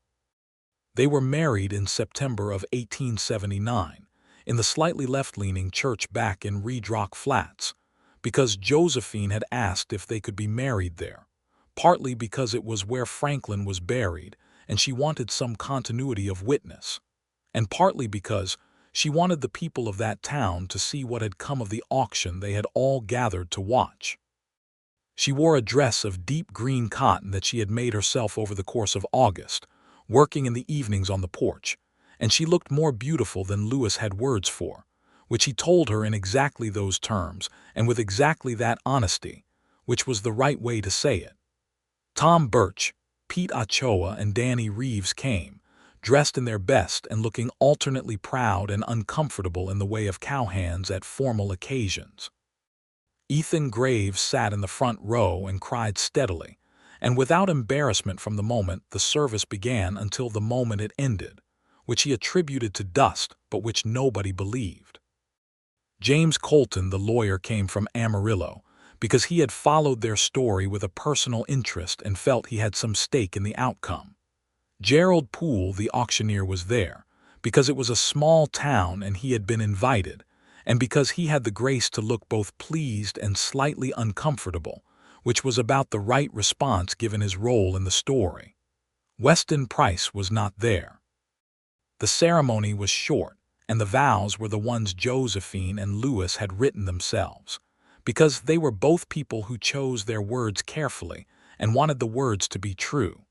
They were married in September of 1879, in the slightly left-leaning church back in Red Rock Flats, because Josephine had asked if they could be married there, partly because it was where Franklin was buried and she wanted some continuity of witness, and partly because she wanted the people of that town to see what had come of the auction they had all gathered to watch. She wore a dress of deep green cotton that she had made herself over the course of August, working in the evenings on the porch, and she looked more beautiful than Lewis had words for, which he told her in exactly those terms and with exactly that honesty, which was the right way to say it. Tom Birch, Pete Ochoa, and Danny Reeves came, dressed in their best and looking alternately proud and uncomfortable in the way of cowhands at formal occasions. Ethan Graves sat in the front row and cried steadily, and without embarrassment from the moment the service began until the moment it ended, which he attributed to dust but which nobody believed. James Colton, the lawyer, came from Amarillo, because he had followed their story with a personal interest and felt he had some stake in the outcome. Gerald Poole, the auctioneer, was there, because it was a small town and he had been invited, and because he had the grace to look both pleased and slightly uncomfortable, which was about the right response given his role in the story. Weston Price was not there. The ceremony was short, and the vows were the ones Josephine and Lewis had written themselves, because they were both people who chose their words carefully and wanted the words to be true.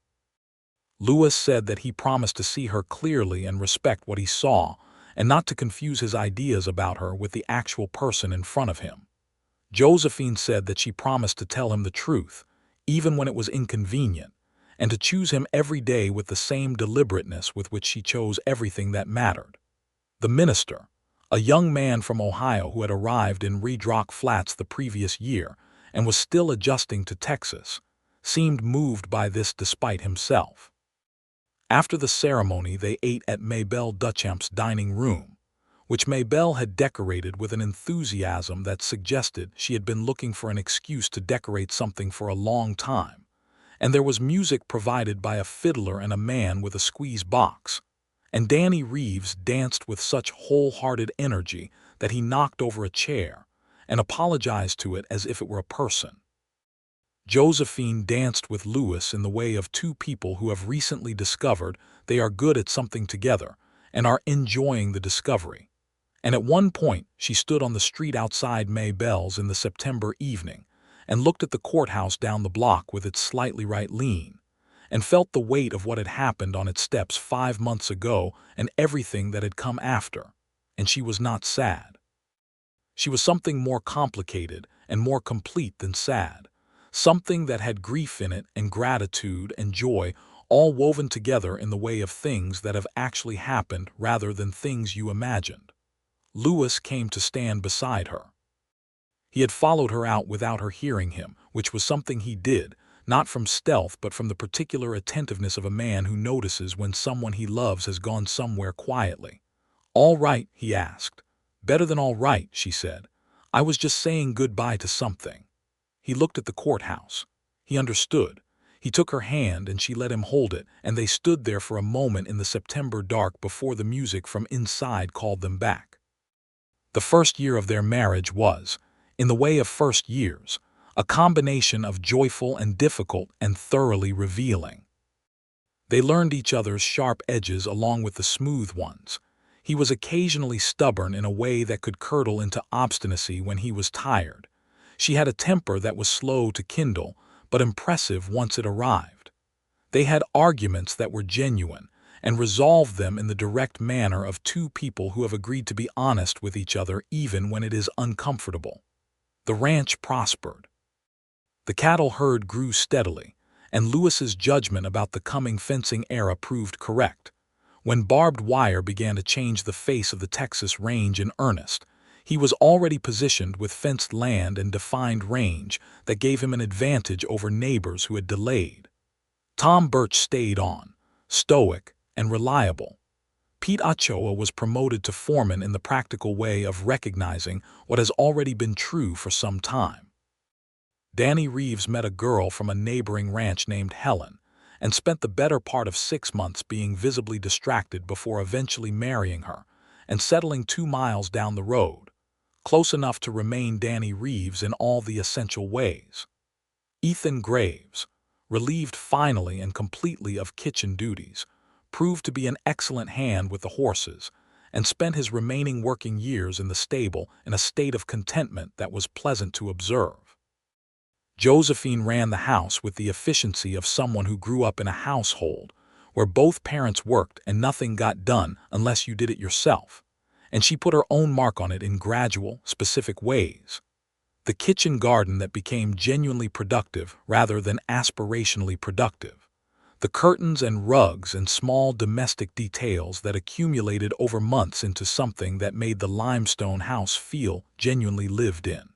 Lewis said that he promised to see her clearly and respect what he saw, and not to confuse his ideas about her with the actual person in front of him. Josephine said that she promised to tell him the truth, even when it was inconvenient, and to choose him every day with the same deliberateness with which she chose everything that mattered. The minister, a young man from Ohio who had arrived in Red Rock Flats the previous year and was still adjusting to Texas, seemed moved by this despite himself. After the ceremony, they ate at Maybelle Duchamp's dining room, which Maybelle had decorated with an enthusiasm that suggested she had been looking for an excuse to decorate something for a long time, and there was music provided by a fiddler and a man with a squeeze box, and Danny Reeves danced with such wholehearted energy that he knocked over a chair and apologized to it as if it were a person. Josephine danced with Louis in the way of two people who have recently discovered they are good at something together and are enjoying the discovery. And at one point, she stood on the street outside Maybelle's in the September evening and looked at the courthouse down the block with its slightly right lean, and felt the weight of what had happened on its steps 5 months ago and everything that had come after, and she was not sad. She was something more complicated and more complete than sad, something that had grief in it and gratitude and joy all woven together in the way of things that have actually happened rather than things you imagined. Louis came to stand beside her. He had followed her out without her hearing him, which was something he did, not from stealth but from the particular attentiveness of a man who notices when someone he loves has gone somewhere quietly. "All right?" he asked. "Better than all right," she said. "I was just saying goodbye to something." He looked at the courthouse. He understood. He took her hand and she let him hold it, and they stood there for a moment in the September dark before the music from inside called them back. The first year of their marriage was, in the way of first years, a combination of joyful and difficult and thoroughly revealing. They learned each other's sharp edges along with the smooth ones. He was occasionally stubborn in a way that could curdle into obstinacy when he was tired. She had a temper that was slow to kindle, but impressive once it arrived. They had arguments that were genuine, and resolved them in the direct manner of two people who have agreed to be honest with each other even when it is uncomfortable. The ranch prospered. The cattle herd grew steadily, and Louis's judgment about the coming fencing era proved correct. When barbed wire began to change the face of the Texas range in earnest, he was already positioned with fenced land and defined range that gave him an advantage over neighbors who had delayed. Tom Birch stayed on, stoic and reliable. Pete Ochoa was promoted to foreman in the practical way of recognizing what has already been true for some time. Danny Reeves met a girl from a neighboring ranch named Helen, and spent the better part of 6 months being visibly distracted before eventually marrying her and settling 2 miles down the road, close enough to remain Danny Reeves in all the essential ways. Ethan Graves, relieved finally and completely of kitchen duties, proved to be an excellent hand with the horses, and spent his remaining working years in the stable in a state of contentment that was pleasant to observe. Josephine ran the house with the efficiency of someone who grew up in a household where both parents worked and nothing got done unless you did it yourself, and she put her own mark on it in gradual, specific ways. The kitchen garden that became genuinely productive rather than aspirationally productive. The curtains and rugs and small domestic details that accumulated over months into something that made the limestone house feel genuinely lived in.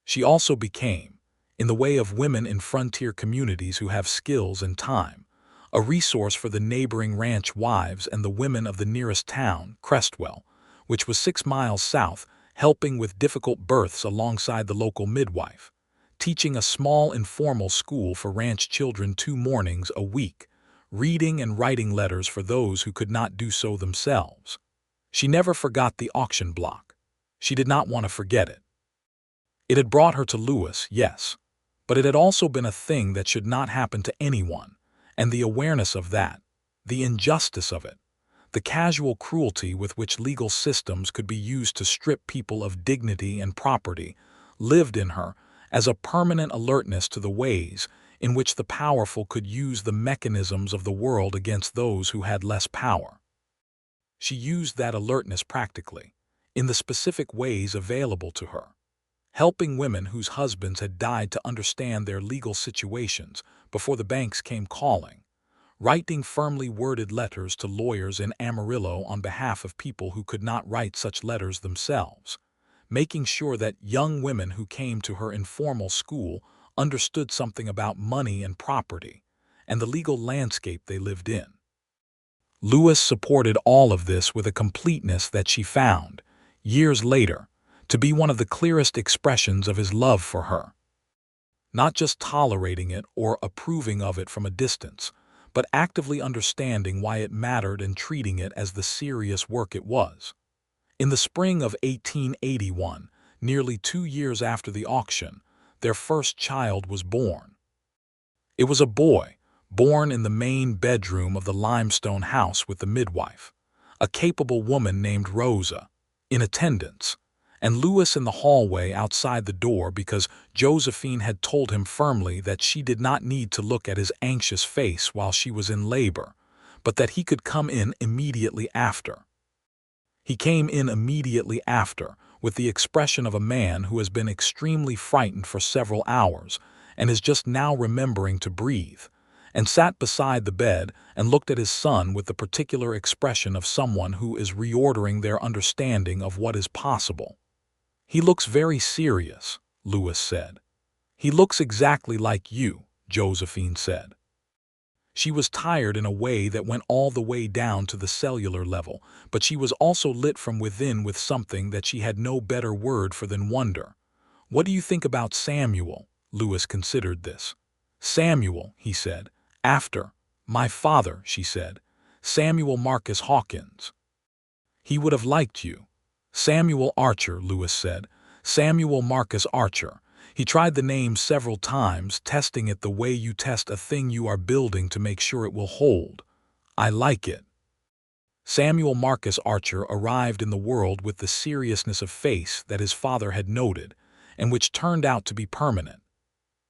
She also became, in the way of women in frontier communities who have skills and time, a resource for the neighboring ranch wives and the women of the nearest town, Crestwell, which was 6 miles south, helping with difficult births alongside the local midwife, teaching a small informal school for ranch children 2 mornings a week, reading and writing letters for those who could not do so themselves. She never forgot the auction block. She did not want to forget it. It had brought her to Louis, yes, but it had also been a thing that should not happen to anyone, and the awareness of that, the injustice of it, the casual cruelty with which legal systems could be used to strip people of dignity and property, lived in her as a permanent alertness to the ways in which the powerful could use the mechanisms of the world against those who had less power. She used that alertness practically, in the specific ways available to her, helping women whose husbands had died to understand their legal situations before the banks came calling, writing firmly worded letters to lawyers in Amarillo on behalf of people who could not write such letters themselves, making sure that young women who came to her informal school understood something about money and property and the legal landscape they lived in. Lewis supported all of this with a completeness that she found, years later, to be one of the clearest expressions of his love for her. Not just tolerating it or approving of it from a distance, but actively understanding why it mattered and treating it as the serious work it was. In the spring of 1881, nearly 2 years after the auction, their first child was born. It was a boy, born in the main bedroom of the limestone house with the midwife, a capable woman named Rosa, in attendance, and Lewis in the hallway outside the door because Josephine had told him firmly that she did not need to look at his anxious face while she was in labor, but that he could come in immediately after. He came in immediately after, with the expression of a man who has been extremely frightened for several hours and is just now remembering to breathe, and sat beside the bed and looked at his son with the particular expression of someone who is reordering their understanding of what is possible. "He looks very serious," Lewis said. "He looks exactly like you," Josephine said. She was tired in a way that went all the way down to the cellular level, but she was also lit from within with something that she had no better word for than wonder. "What do you think about Samuel?" Lewis considered this. "Samuel," he said. "After my father," she said. "Samuel Marcus Hawkins." "He would have liked you." "Samuel Archer," Lewis said. "Samuel Marcus Archer. He tried the name several times, testing it the way you test a thing you are building to make sure it will hold. I like it." Samuel Marcus Archer arrived in the world with the seriousness of face that his father had noted, and which turned out to be permanent.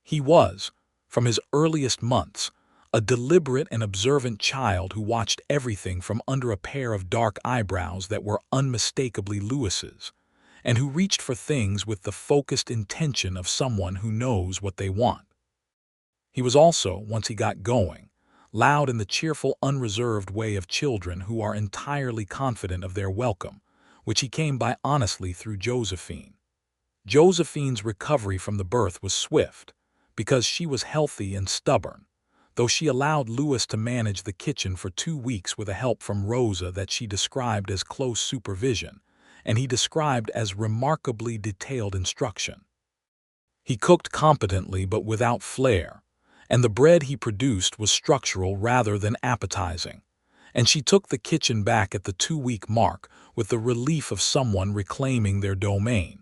He was, from his earliest months, a deliberate and observant child who watched everything from under a pair of dark eyebrows that were unmistakably Lewis's, and who reached for things with the focused intention of someone who knows what they want. He was also, once he got going, loud in the cheerful, unreserved way of children who are entirely confident of their welcome, which he came by honestly through Josephine. Josephine's recovery from the birth was swift, because she was healthy and stubborn, though she allowed Lewis to manage the kitchen for 2 weeks with a help from Rosa that she described as close supervision, and he described as remarkably detailed instruction. He cooked competently but without flair, and the bread he produced was structural rather than appetizing, and she took the kitchen back at the 2-week mark with the relief of someone reclaiming their domain.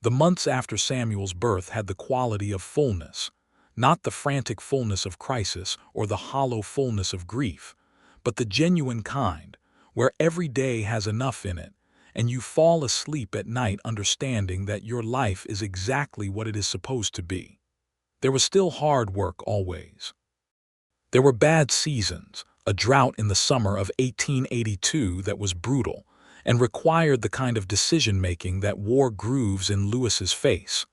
The months after Samuel's birth had the quality of fullness, not the frantic fullness of crisis or the hollow fullness of grief, but the genuine kind, where every day has enough in it, and you fall asleep at night understanding that your life is exactly what it is supposed to be. There was still hard work always. There were bad seasons, a drought in the summer of 1882 that was brutal and required the kind of decision-making that wore grooves in Lewis's face.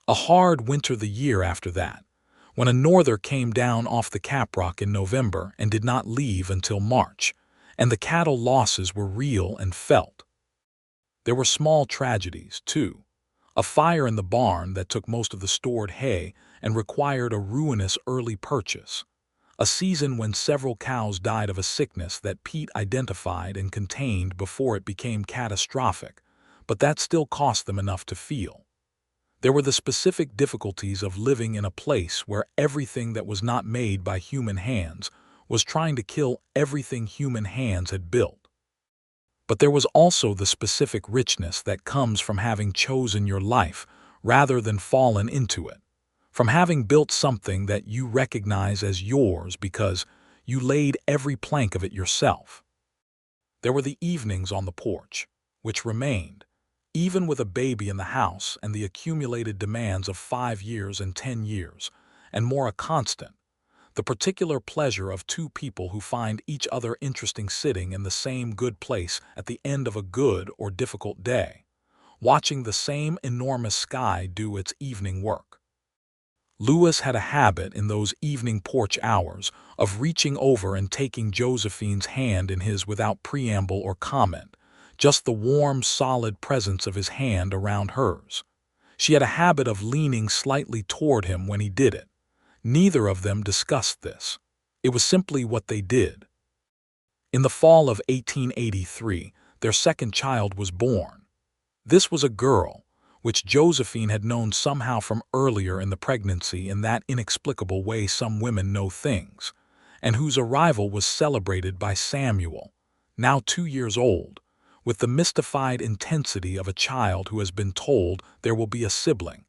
A hard winter the year after that, when a norther came down off the Caprock in November and did not leave until March, and the cattle losses were real and felt. There were small tragedies, too. A fire in the barn that took most of the stored hay and required a ruinous early purchase. A season when several cows died of a sickness that Pete identified and contained before it became catastrophic, but that still cost them enough to feel. There were the specific difficulties of living in a place where everything that was not made by human hands was trying to kill everything human hands had built. But there was also the specific richness that comes from having chosen your life rather than fallen into it, from having built something that you recognize as yours because you laid every plank of it yourself. There were the evenings on the porch, which remained, even with a baby in the house and the accumulated demands of 5 years and 10 years, and more a constant, the particular pleasure of two people who find each other interesting sitting in the same good place at the end of a good or difficult day, watching the same enormous sky do its evening work. Louis had a habit in those evening porch hours of reaching over and taking Josephine's hand in his without preamble or comment, just the warm, solid presence of his hand around hers. She had a habit of leaning slightly toward him when he did it. Neither of them discussed this. It was simply what they did. In the fall of 1883, their second child was born. This was a girl, which Josephine had known somehow from earlier in the pregnancy in that inexplicable way some women know things, and whose arrival was celebrated by Samuel, now 2 years old, with the mystified intensity of a child who has been told there will be a sibling,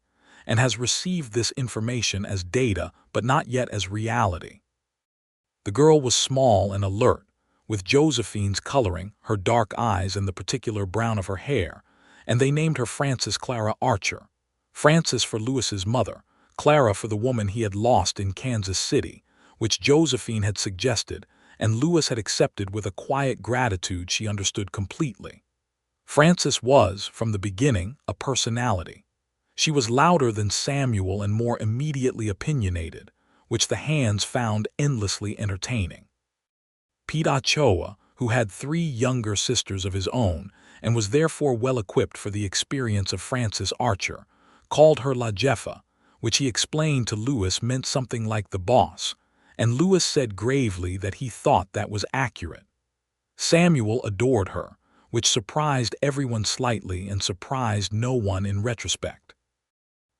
and has received this information as data but not yet as reality. The girl was small and alert, with Josephine's coloring, her dark eyes, and the particular brown of her hair, and they named her Frances Clara Archer. Frances for Louis's mother, Clara for the woman he had lost in Kansas City, which Josephine had suggested, and Louis had accepted with a quiet gratitude she understood completely. Frances was, from the beginning, a personality. She was louder than Samuel and more immediately opinionated, which the hands found endlessly entertaining. Pete Ochoa, who had 3 younger sisters of his own, and was therefore well equipped for the experience of Frances Archer, called her La Jeffa, which he explained to Louis meant something like the boss, and Louis said gravely that he thought that was accurate. Samuel adored her, which surprised everyone slightly and surprised no one in retrospect.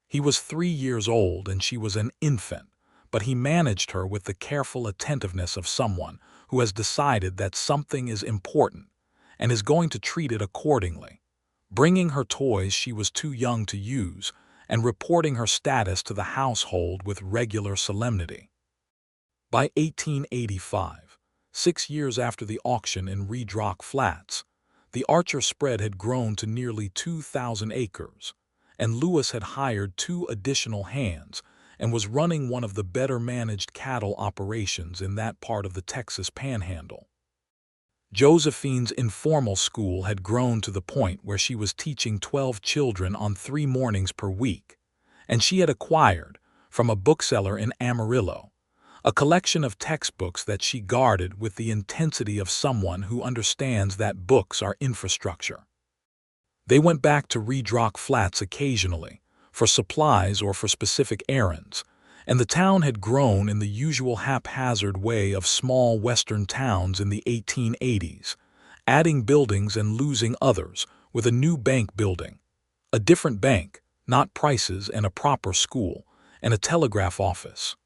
He was 3 years old and she was an infant, but he managed her with the careful attentiveness of someone who has decided that something is important and is going to treat it accordingly, bringing her toys she was too young to use and reporting her status to the household with regular solemnity. By 1885, 6 years after the auction in Red Rock Flats, the Archer spread had grown to nearly 2,000 acres, and Louis had hired 2 additional hands and was running one of the better-managed cattle operations in that part of the Texas Panhandle. Josephine's informal school had grown to the point where she was teaching 12 children on 3 mornings per week, and she had acquired, from a bookseller in Amarillo, a collection of textbooks that she guarded with the intensity of someone who understands that books are infrastructure. They went back to Red Rock Flats occasionally, for supplies or for specific errands, and the town had grown in the usual haphazard way of small western towns in the 1880s, adding buildings and losing others, with a new bank building, a different bank, not prices, and a proper school, and a telegraph office.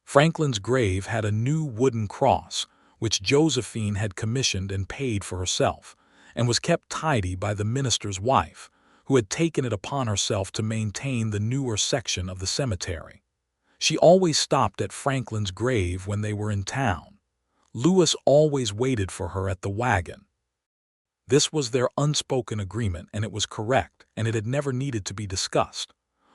Franklin's grave had a new wooden cross, which Josephine had commissioned and paid for herself, and was kept tidy by the minister's wife, who had taken it upon herself to maintain the newer section of the cemetery. She always stopped at Franklin's grave when they were in town. Louis always waited for her at the wagon. This was their unspoken agreement, and it was correct, and it had never needed to be discussed.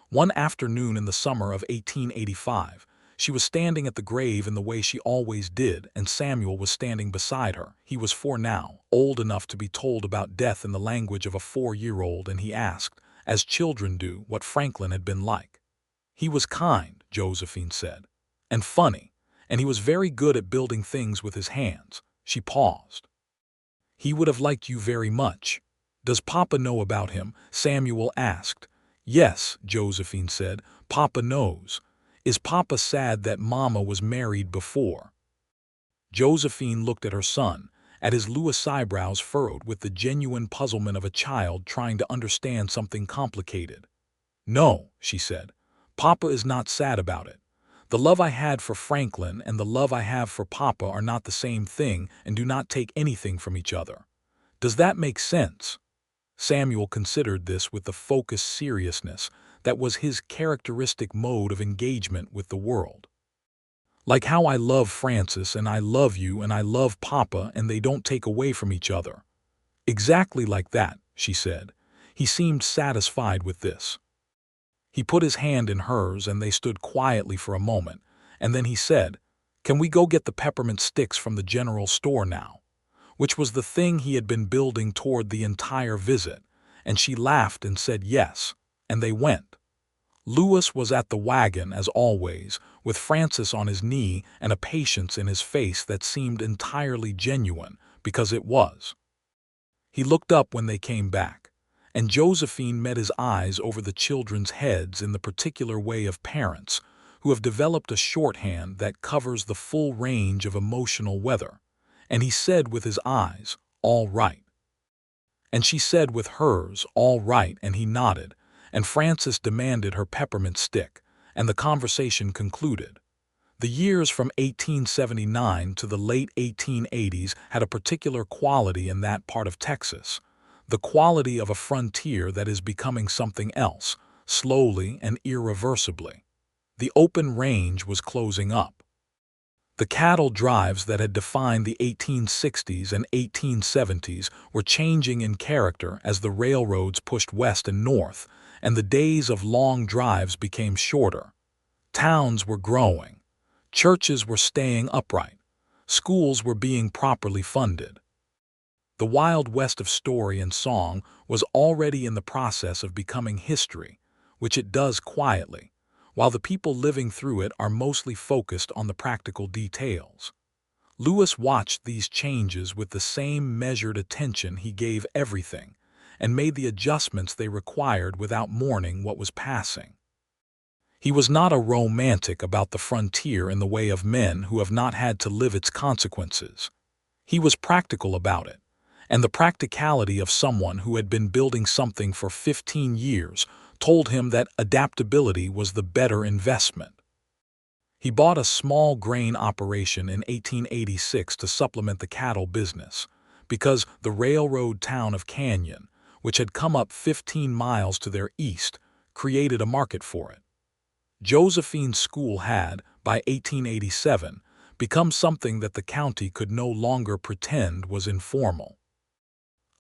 One afternoon in the summer of 1885, she was standing at the grave in the way she always did, and Samuel was standing beside her. He was 4 now, old enough to be told about death in the language of a 4-year-old, and he asked, as children do, what Franklin had been like. He was kind, Josephine said, and funny, and he was very good at building things with his hands. She paused. He would have liked you very much. Does Papa know about him? Samuel asked. Yes, Josephine said, Papa knows. Is Papa sad that Mama was married before? Josephine looked at her son, at his Louis eyebrows furrowed with the genuine puzzlement of a child trying to understand something complicated. No, she said. Papa is not sad about it. The love I had for Franklin and the love I have for Papa are not the same thing and do not take anything from each other. Does that make sense? Samuel considered this with the focused seriousness that was his characteristic mode of engagement with the world. Like how I love Frances and I love you and I love Papa and they don't take away from each other. Exactly like that, she said. He seemed satisfied with this. He put his hand in hers and they stood quietly for a moment, and then he said, "Can we go get the peppermint sticks from the general store now?" Which was the thing he had been building toward the entire visit, and she laughed and said yes, and they went. Louis was at the wagon, as always, with Francis on his knee and a patience in his face that seemed entirely genuine, because it was. He looked up when they came back, and Josephine met his eyes over the children's heads in the particular way of parents who have developed a shorthand that covers the full range of emotional weather, and he said with his eyes, "All right." And she said with hers, "All right," and he nodded, and Francis demanded her peppermint stick, and the conversation concluded. The years from 1879 to the late 1880s had a particular quality in that part of Texas, the quality of a frontier that is becoming something else, slowly and irreversibly. The open range was closing up. The cattle drives that had defined the 1860s and 1870s were changing in character as the railroads pushed west and north, and the days of long drives became shorter. Towns were growing. Churches were staying upright. Schools were being properly funded. The Wild West of story and song was already in the process of becoming history, which it does quietly, while the people living through it are mostly focused on the practical details. Louis watched these changes with the same measured attention he gave everything, and made the adjustments they required without mourning what was passing. He was not a romantic about the frontier in the way of men who have not had to live its consequences. He was practical about it, and the practicality of someone who had been building something for 15 years told him that adaptability was the better investment. He bought a small grain operation in 1886 to supplement the cattle business, because the railroad town of Canyon, which had come up 15 miles to their east, created a market for it. Josephine's school had, by 1887, become something that the county could no longer pretend was informal.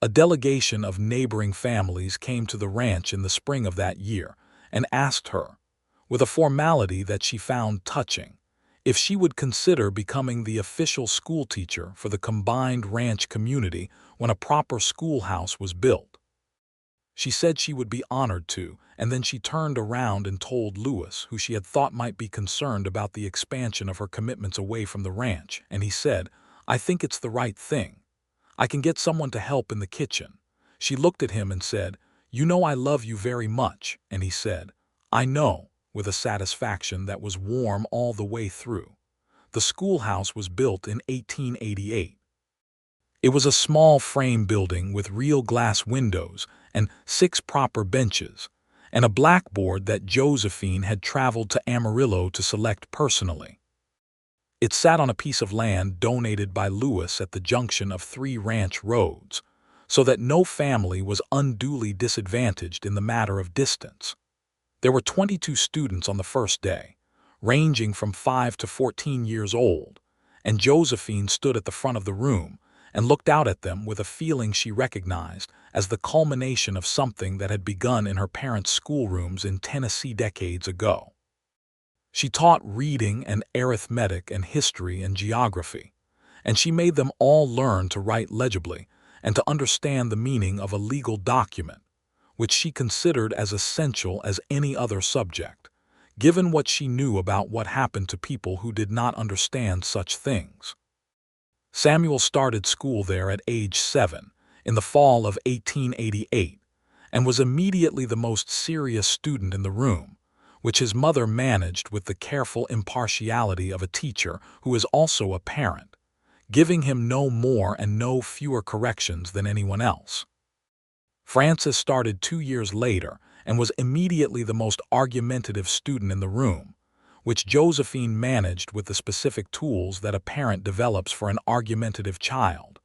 A delegation of neighboring families came to the ranch in the spring of that year and asked her, with a formality that she found touching, if she would consider becoming the official schoolteacher for the combined ranch community when a proper schoolhouse was built. She said she would be honored to, and then she turned around and told Louis, who she had thought might be concerned about the expansion of her commitments away from the ranch, and he said, "I think it's the right thing. I can get someone to help in the kitchen." She looked at him and said, "You know I love you very much," and he said, "I know," with a satisfaction that was warm all the way through. The schoolhouse was built in 1888. It was a small frame building with real glass windows and 6 proper benches, and a blackboard that Josephine had traveled to Amarillo to select personally. It sat on a piece of land donated by Louis at the junction of 3 ranch roads, so that no family was unduly disadvantaged in the matter of distance. There were 22 students on the first day, ranging from 5 to 14 years old, and Josephine stood at the front of the room and looked out at them with a feeling she recognized as the culmination of something that had begun in her parents' schoolrooms in Tennessee decades ago. She taught reading and arithmetic and history and geography, and she made them all learn to write legibly and to understand the meaning of a legal document, which she considered as essential as any other subject, given what she knew about what happened to people who did not understand such things. Samuel started school there at age 7, in the fall of 1888, and was immediately the most serious student in the room, which his mother managed with the careful impartiality of a teacher who is also a parent, giving him no more and no fewer corrections than anyone else. Francis started 2 years later and was immediately the most argumentative student in the room, which Josephine managed with the specific tools that a parent develops for an argumentative child,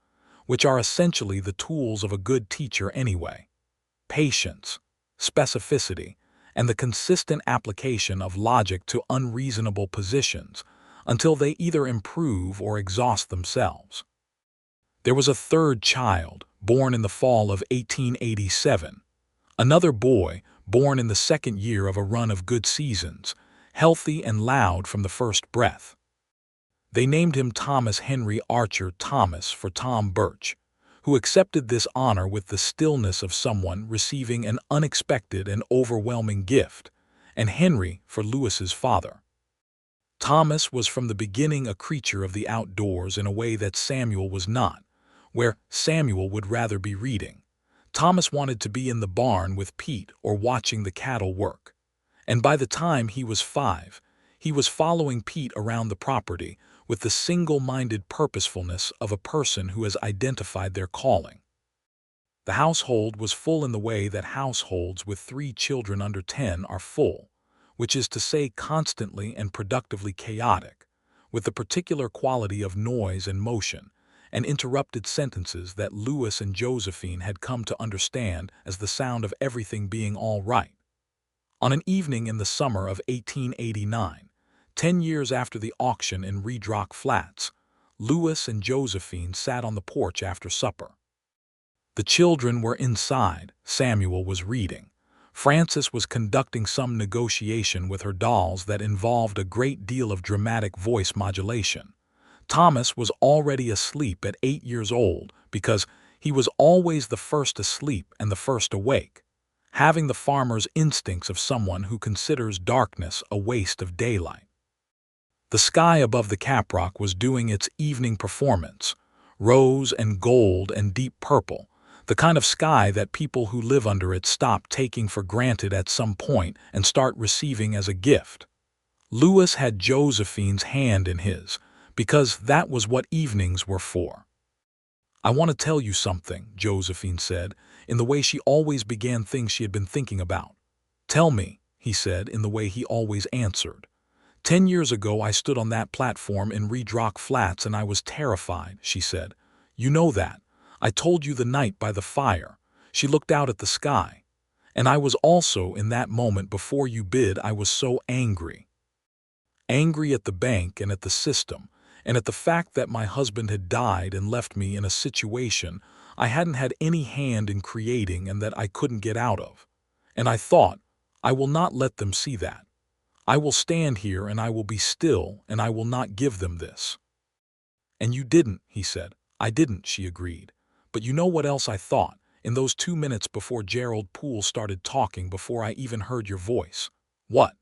which are essentially the tools of a good teacher anyway: patience, specificity, and the consistent application of logic to unreasonable positions until they either improve or exhaust themselves. There was a third child, born in the fall of 1887, another boy, born in the second year of a run of good seasons, healthy and loud from the first breath. They named him Thomas Henry Archer Thomas for Tom Birch, who accepted this honor with the stillness of someone receiving an unexpected and overwhelming gift, and Henry for Lewis's father. Thomas was from the beginning a creature of the outdoors in a way that Samuel was not, where Samuel would rather be reading. Thomas wanted to be in the barn with Pete or watching the cattle work. And by the time he was 5, he was following Pete around the property with the single-minded purposefulness of a person who has identified their calling. The household was full in the way that households with 3 children under 10 are full, which is to say constantly and productively chaotic, with the particular quality of noise and motion, and interrupted sentences that Lewis and Josephine had come to understand as the sound of everything being all right. On an evening in the summer of 1889, 10 years after the auction in Redrock Flats, Lewis and Josephine sat on the porch after supper. The children were inside. Samuel was reading. Frances was conducting some negotiation with her dolls that involved a great deal of dramatic voice modulation. Thomas was already asleep at 8 years old because he was always the first asleep and the first awake, having the farmer's instincts of someone who considers darkness a waste of daylight. The sky above the caprock was doing its evening performance, rose and gold and deep purple, the kind of sky that people who live under it stop taking for granted at some point and start receiving as a gift. Lewis had Josephine's hand in his, because that was what evenings were for. "I want to tell you something," Josephine said, in the way she always began things she had been thinking about. "Tell me," he said, in the way he always answered. 10 years ago I stood on that platform in Redrock Flats and I was terrified," she said. "You know that. I told you the night by the fire." She looked out at the sky. "And I was also, in that moment before you bid, I was so angry. Angry at the bank and at the system, and at the fact that my husband had died and left me in a situation I hadn't had any hand in creating and that I couldn't get out of. And I thought, I will not let them see that. I will stand here and I will be still and I will not give them this." "And you didn't," he said. "I didn't," she agreed. "But you know what else I thought, in those 2 minutes before Gerald Poole started talking, before I even heard your voice?" "What?"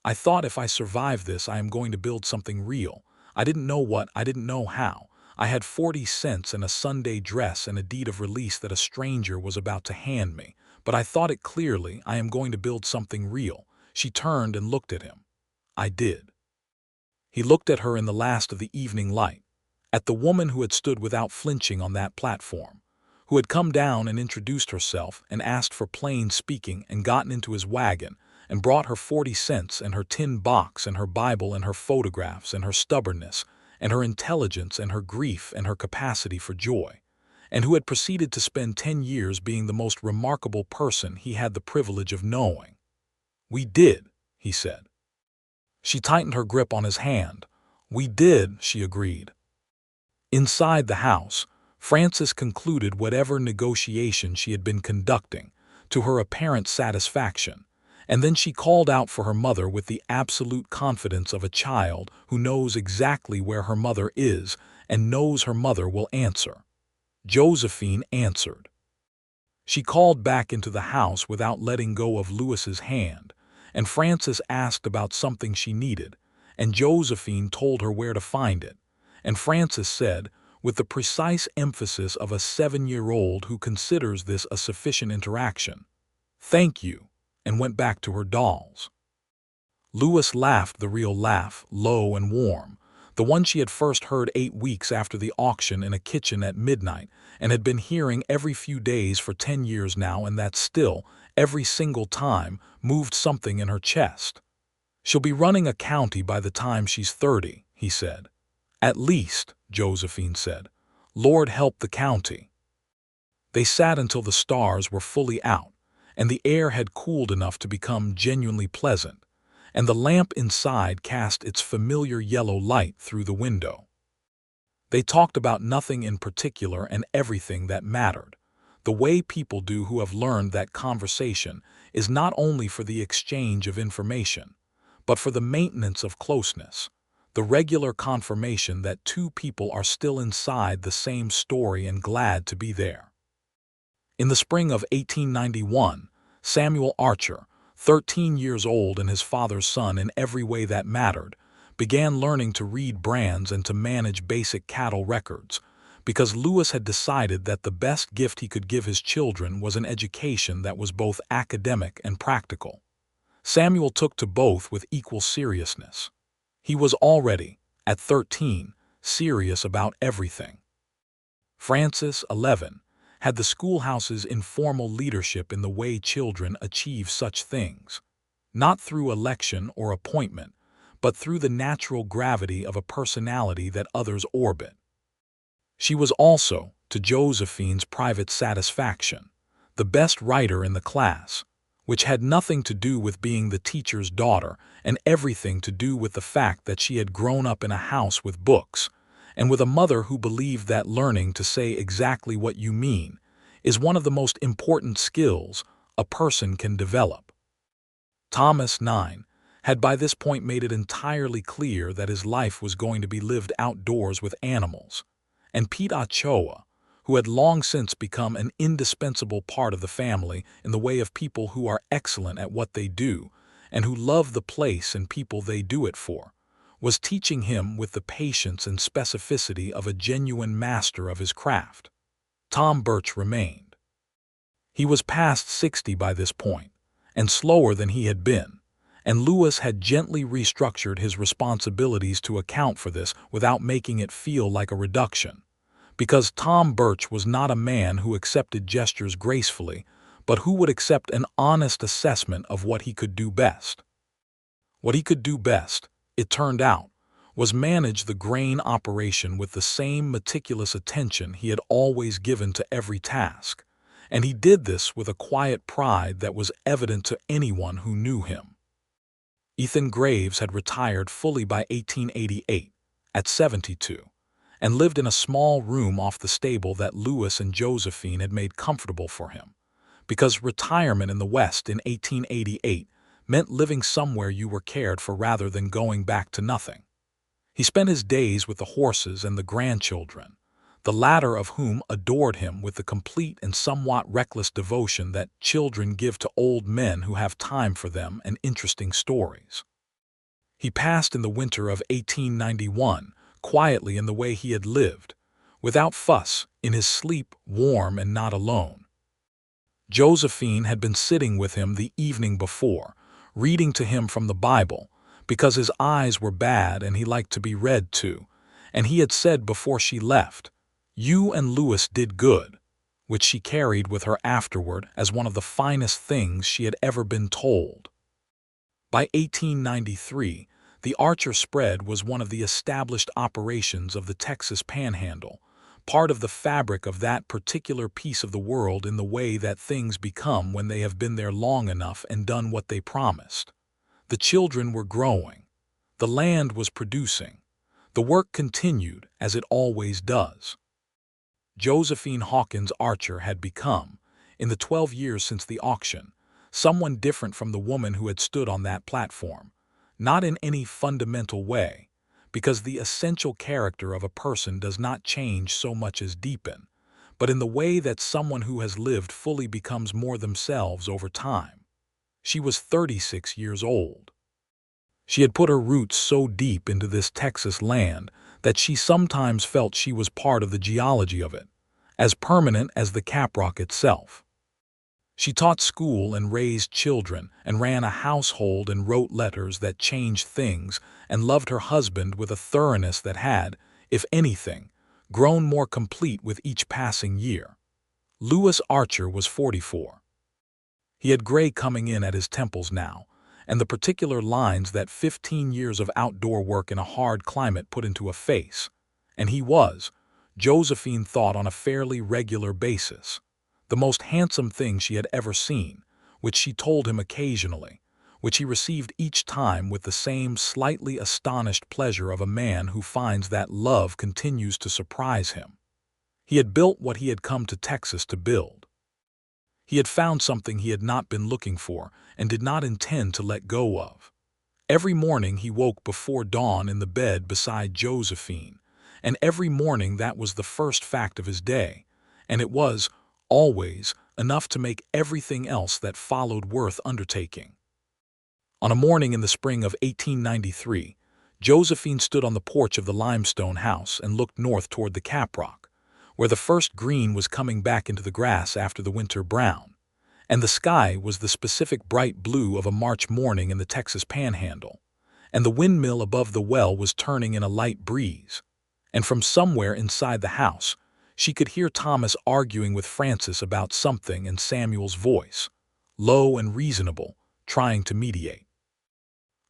"I thought if I survive this I am going to build something real. I didn't know what, I didn't know how. I had 40 cents and a Sunday dress and a deed of release that a stranger was about to hand me, but I thought it clearly, I am going to build something real." She turned and looked at him. "I did." He looked at her in the last of the evening light, at the woman who had stood without flinching on that platform, who had come down and introduced herself and asked for plain speaking and gotten into his wagon and brought her 40 cents and her tin box and her Bible and her photographs and her stubbornness and her intelligence and her grief and her capacity for joy, and who had proceeded to spend 10 years being the most remarkable person he had the privilege of knowing. "We did," he said. She tightened her grip on his hand. "We did," she agreed. Inside the house, Frances concluded whatever negotiation she had been conducting, to her apparent satisfaction, and then she called out for her mother with the absolute confidence of a child who knows exactly where her mother is and knows her mother will answer. Josephine answered. She called back into the house without letting go of Lewis's hand, and Frances asked about something she needed, and Josephine told her where to find it, and Frances said, with the precise emphasis of a 7-year-old who considers this a sufficient interaction, "Thank you," and went back to her dolls. Lewis laughed the real laugh, low and warm, the one she had first heard 8 weeks after the auction in a kitchen at midnight and had been hearing every few days for 10 years now, and that still, every single time, moved something in her chest. "She'll be running a county by the time she's 30, he said. "At least," Josephine said. "Lord help the county." They sat until the stars were fully out, and the air had cooled enough to become genuinely pleasant, and the lamp inside cast its familiar yellow light through the window. They talked about nothing in particular and everything that mattered, the way people do who have learned that conversation is not only for the exchange of information, but for the maintenance of closeness, the regular confirmation that two people are still inside the same story and glad to be there. In the spring of 1891, Samuel Archer, 13 years old and his father's son in every way that mattered, began learning to read brands and to manage basic cattle records, because Lewis had decided that the best gift he could give his children was an education that was both academic and practical. Samuel took to both with equal seriousness. He was already, at 13, serious about everything. Francis, 11, had the schoolhouse's informal leadership in the way children achieve such things, not through election or appointment, but through the natural gravity of a personality that others orbit. She was also, to Josephine's private satisfaction, the best writer in the class, which had nothing to do with being the teacher's daughter and everything to do with the fact that she had grown up in a house with books, and with a mother who believed that learning to say exactly what you mean is one of the most important skills a person can develop. Thomas, 9, had by this point made it entirely clear that his life was going to be lived outdoors with animals, and Pete Ochoa, who had long since become an indispensable part of the family in the way of people who are excellent at what they do and who love the place and people they do it for, was teaching him with the patience and specificity of a genuine master of his craft. Tom Birch remained. He was past 60 by this point, and slower than he had been, and Lewis had gently restructured his responsibilities to account for this without making it feel like a reduction, because Tom Birch was not a man who accepted gestures gracefully, but who would accept an honest assessment of what he could do best. What he could do best, it turned out, was manage the grain operation with the same meticulous attention he had always given to every task, and he did this with a quiet pride that was evident to anyone who knew him. Ethan Graves had retired fully by 1888, at 72, and lived in a small room off the stable that Lewis and Josephine had made comfortable for him, because retirement in the West in 1888 meant living somewhere you were cared for rather than going back to nothing. He spent his days with the horses and the grandchildren, the latter of whom adored him with the complete and somewhat reckless devotion that children give to old men who have time for them and interesting stories. He passed in the winter of 1891 quietly in the way he had lived, without fuss, in his sleep, warm and not alone. Josephine had been sitting with him the evening before, reading to him from the Bible, because his eyes were bad and he liked to be read to, and he had said before she left, "You and Lewis did good," which she carried with her afterward as one of the finest things she had ever been told. By 1893, the Archer spread was one of the established operations of the Texas Panhandle, part of the fabric of that particular piece of the world in the way that things become when they have been there long enough and done what they promised. The children were growing. The land was producing. The work continued, as it always does. Josephine Hawkins Archer had become, in the 12 years since the auction, someone different from the woman who had stood on that platform, not in any fundamental way, because the essential character of a person does not change so much as deepen, but in the way that someone who has lived fully becomes more themselves over time. She was 36 years old. She had put her roots so deep into this Texas land that she sometimes felt she was part of the geology of it, as permanent as the caprock itself. She taught school and raised children and ran a household and wrote letters that changed things and loved her husband with a thoroughness that had, if anything, grown more complete with each passing year. Lewis Archer was 44. He had gray coming in at his temples now, and the particular lines that 15 years of outdoor work in a hard climate put into a face, and he was, Josephine thought on a fairly regular basis, the most handsome thing she had ever seen, which she told him occasionally, which he received each time with the same slightly astonished pleasure of a man who finds that love continues to surprise him. He had built what he had come to Texas to build. He had found something he had not been looking for and did not intend to let go of. Every morning he woke before dawn in the bed beside Josephine, and every morning that was the first fact of his day, and it was, always, enough to make everything else that followed worth undertaking. On a morning in the spring of 1893, Josephine stood on the porch of the limestone house and looked north toward the caprock, where the first green was coming back into the grass after the winter brown, and the sky was the specific bright blue of a March morning in the Texas Panhandle, and the windmill above the well was turning in a light breeze, and from somewhere inside the house she could hear Thomas arguing with Francis about something in Samuel's voice, low and reasonable, trying to mediate.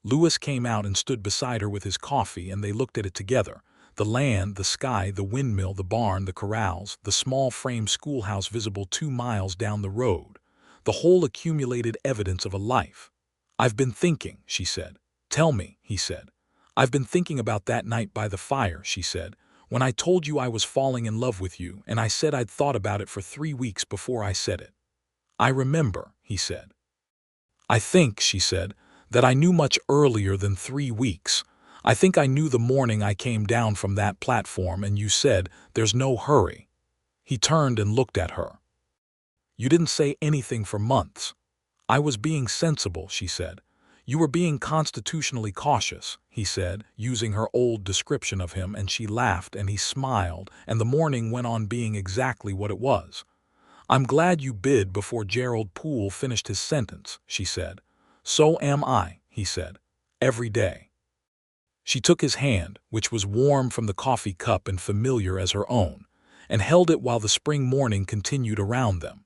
Lewis came out and stood beside her with his coffee, and they looked at it together. The land, the sky, the windmill, the barn, the corrals, the small frame schoolhouse visible 2 miles down the road, the whole accumulated evidence of a life. "I've been thinking," she said. "Tell me," he said. "I've been thinking about that night by the fire," she said, "when I told you I was falling in love with you, and I said I'd thought about it for 3 weeks before I said it." "I remember," he said. "I think," she said, "that I knew much earlier than 3 weeks. I think I knew the morning I came down from that platform and you said, 'There's no hurry.'" He turned and looked at her. "You didn't say anything for months." "I was being sensible," she said. "You were being constitutionally cautious," he said, using her old description of him, and she laughed and he smiled, and the morning went on being exactly what it was. "I'm glad you bid before Gerald Poole finished his sentence," she said. "So am I," he said. "Every day." She took his hand, which was warm from the coffee cup and familiar as her own, and held it while the spring morning continued around them.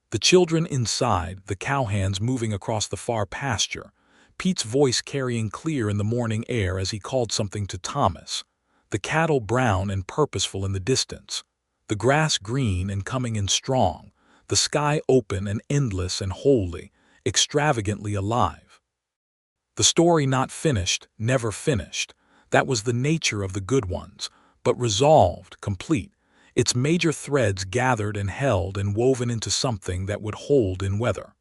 The children inside, the cowhands moving across the far pasture, Pete's voice carrying clear in the morning air as he called something to Thomas, the cattle brown and purposeful in the distance, the grass green and coming in strong, the sky open and endless and wholly, extravagantly alive. The story not finished, never finished. That was the nature of the good ones, but resolved, complete, its major threads gathered and held and woven into something that would hold in weather.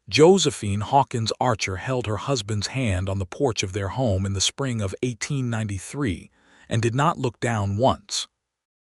Josephine Hawkins Archer held her husband's hand on the porch of their home in the spring of 1893 and did not look down once.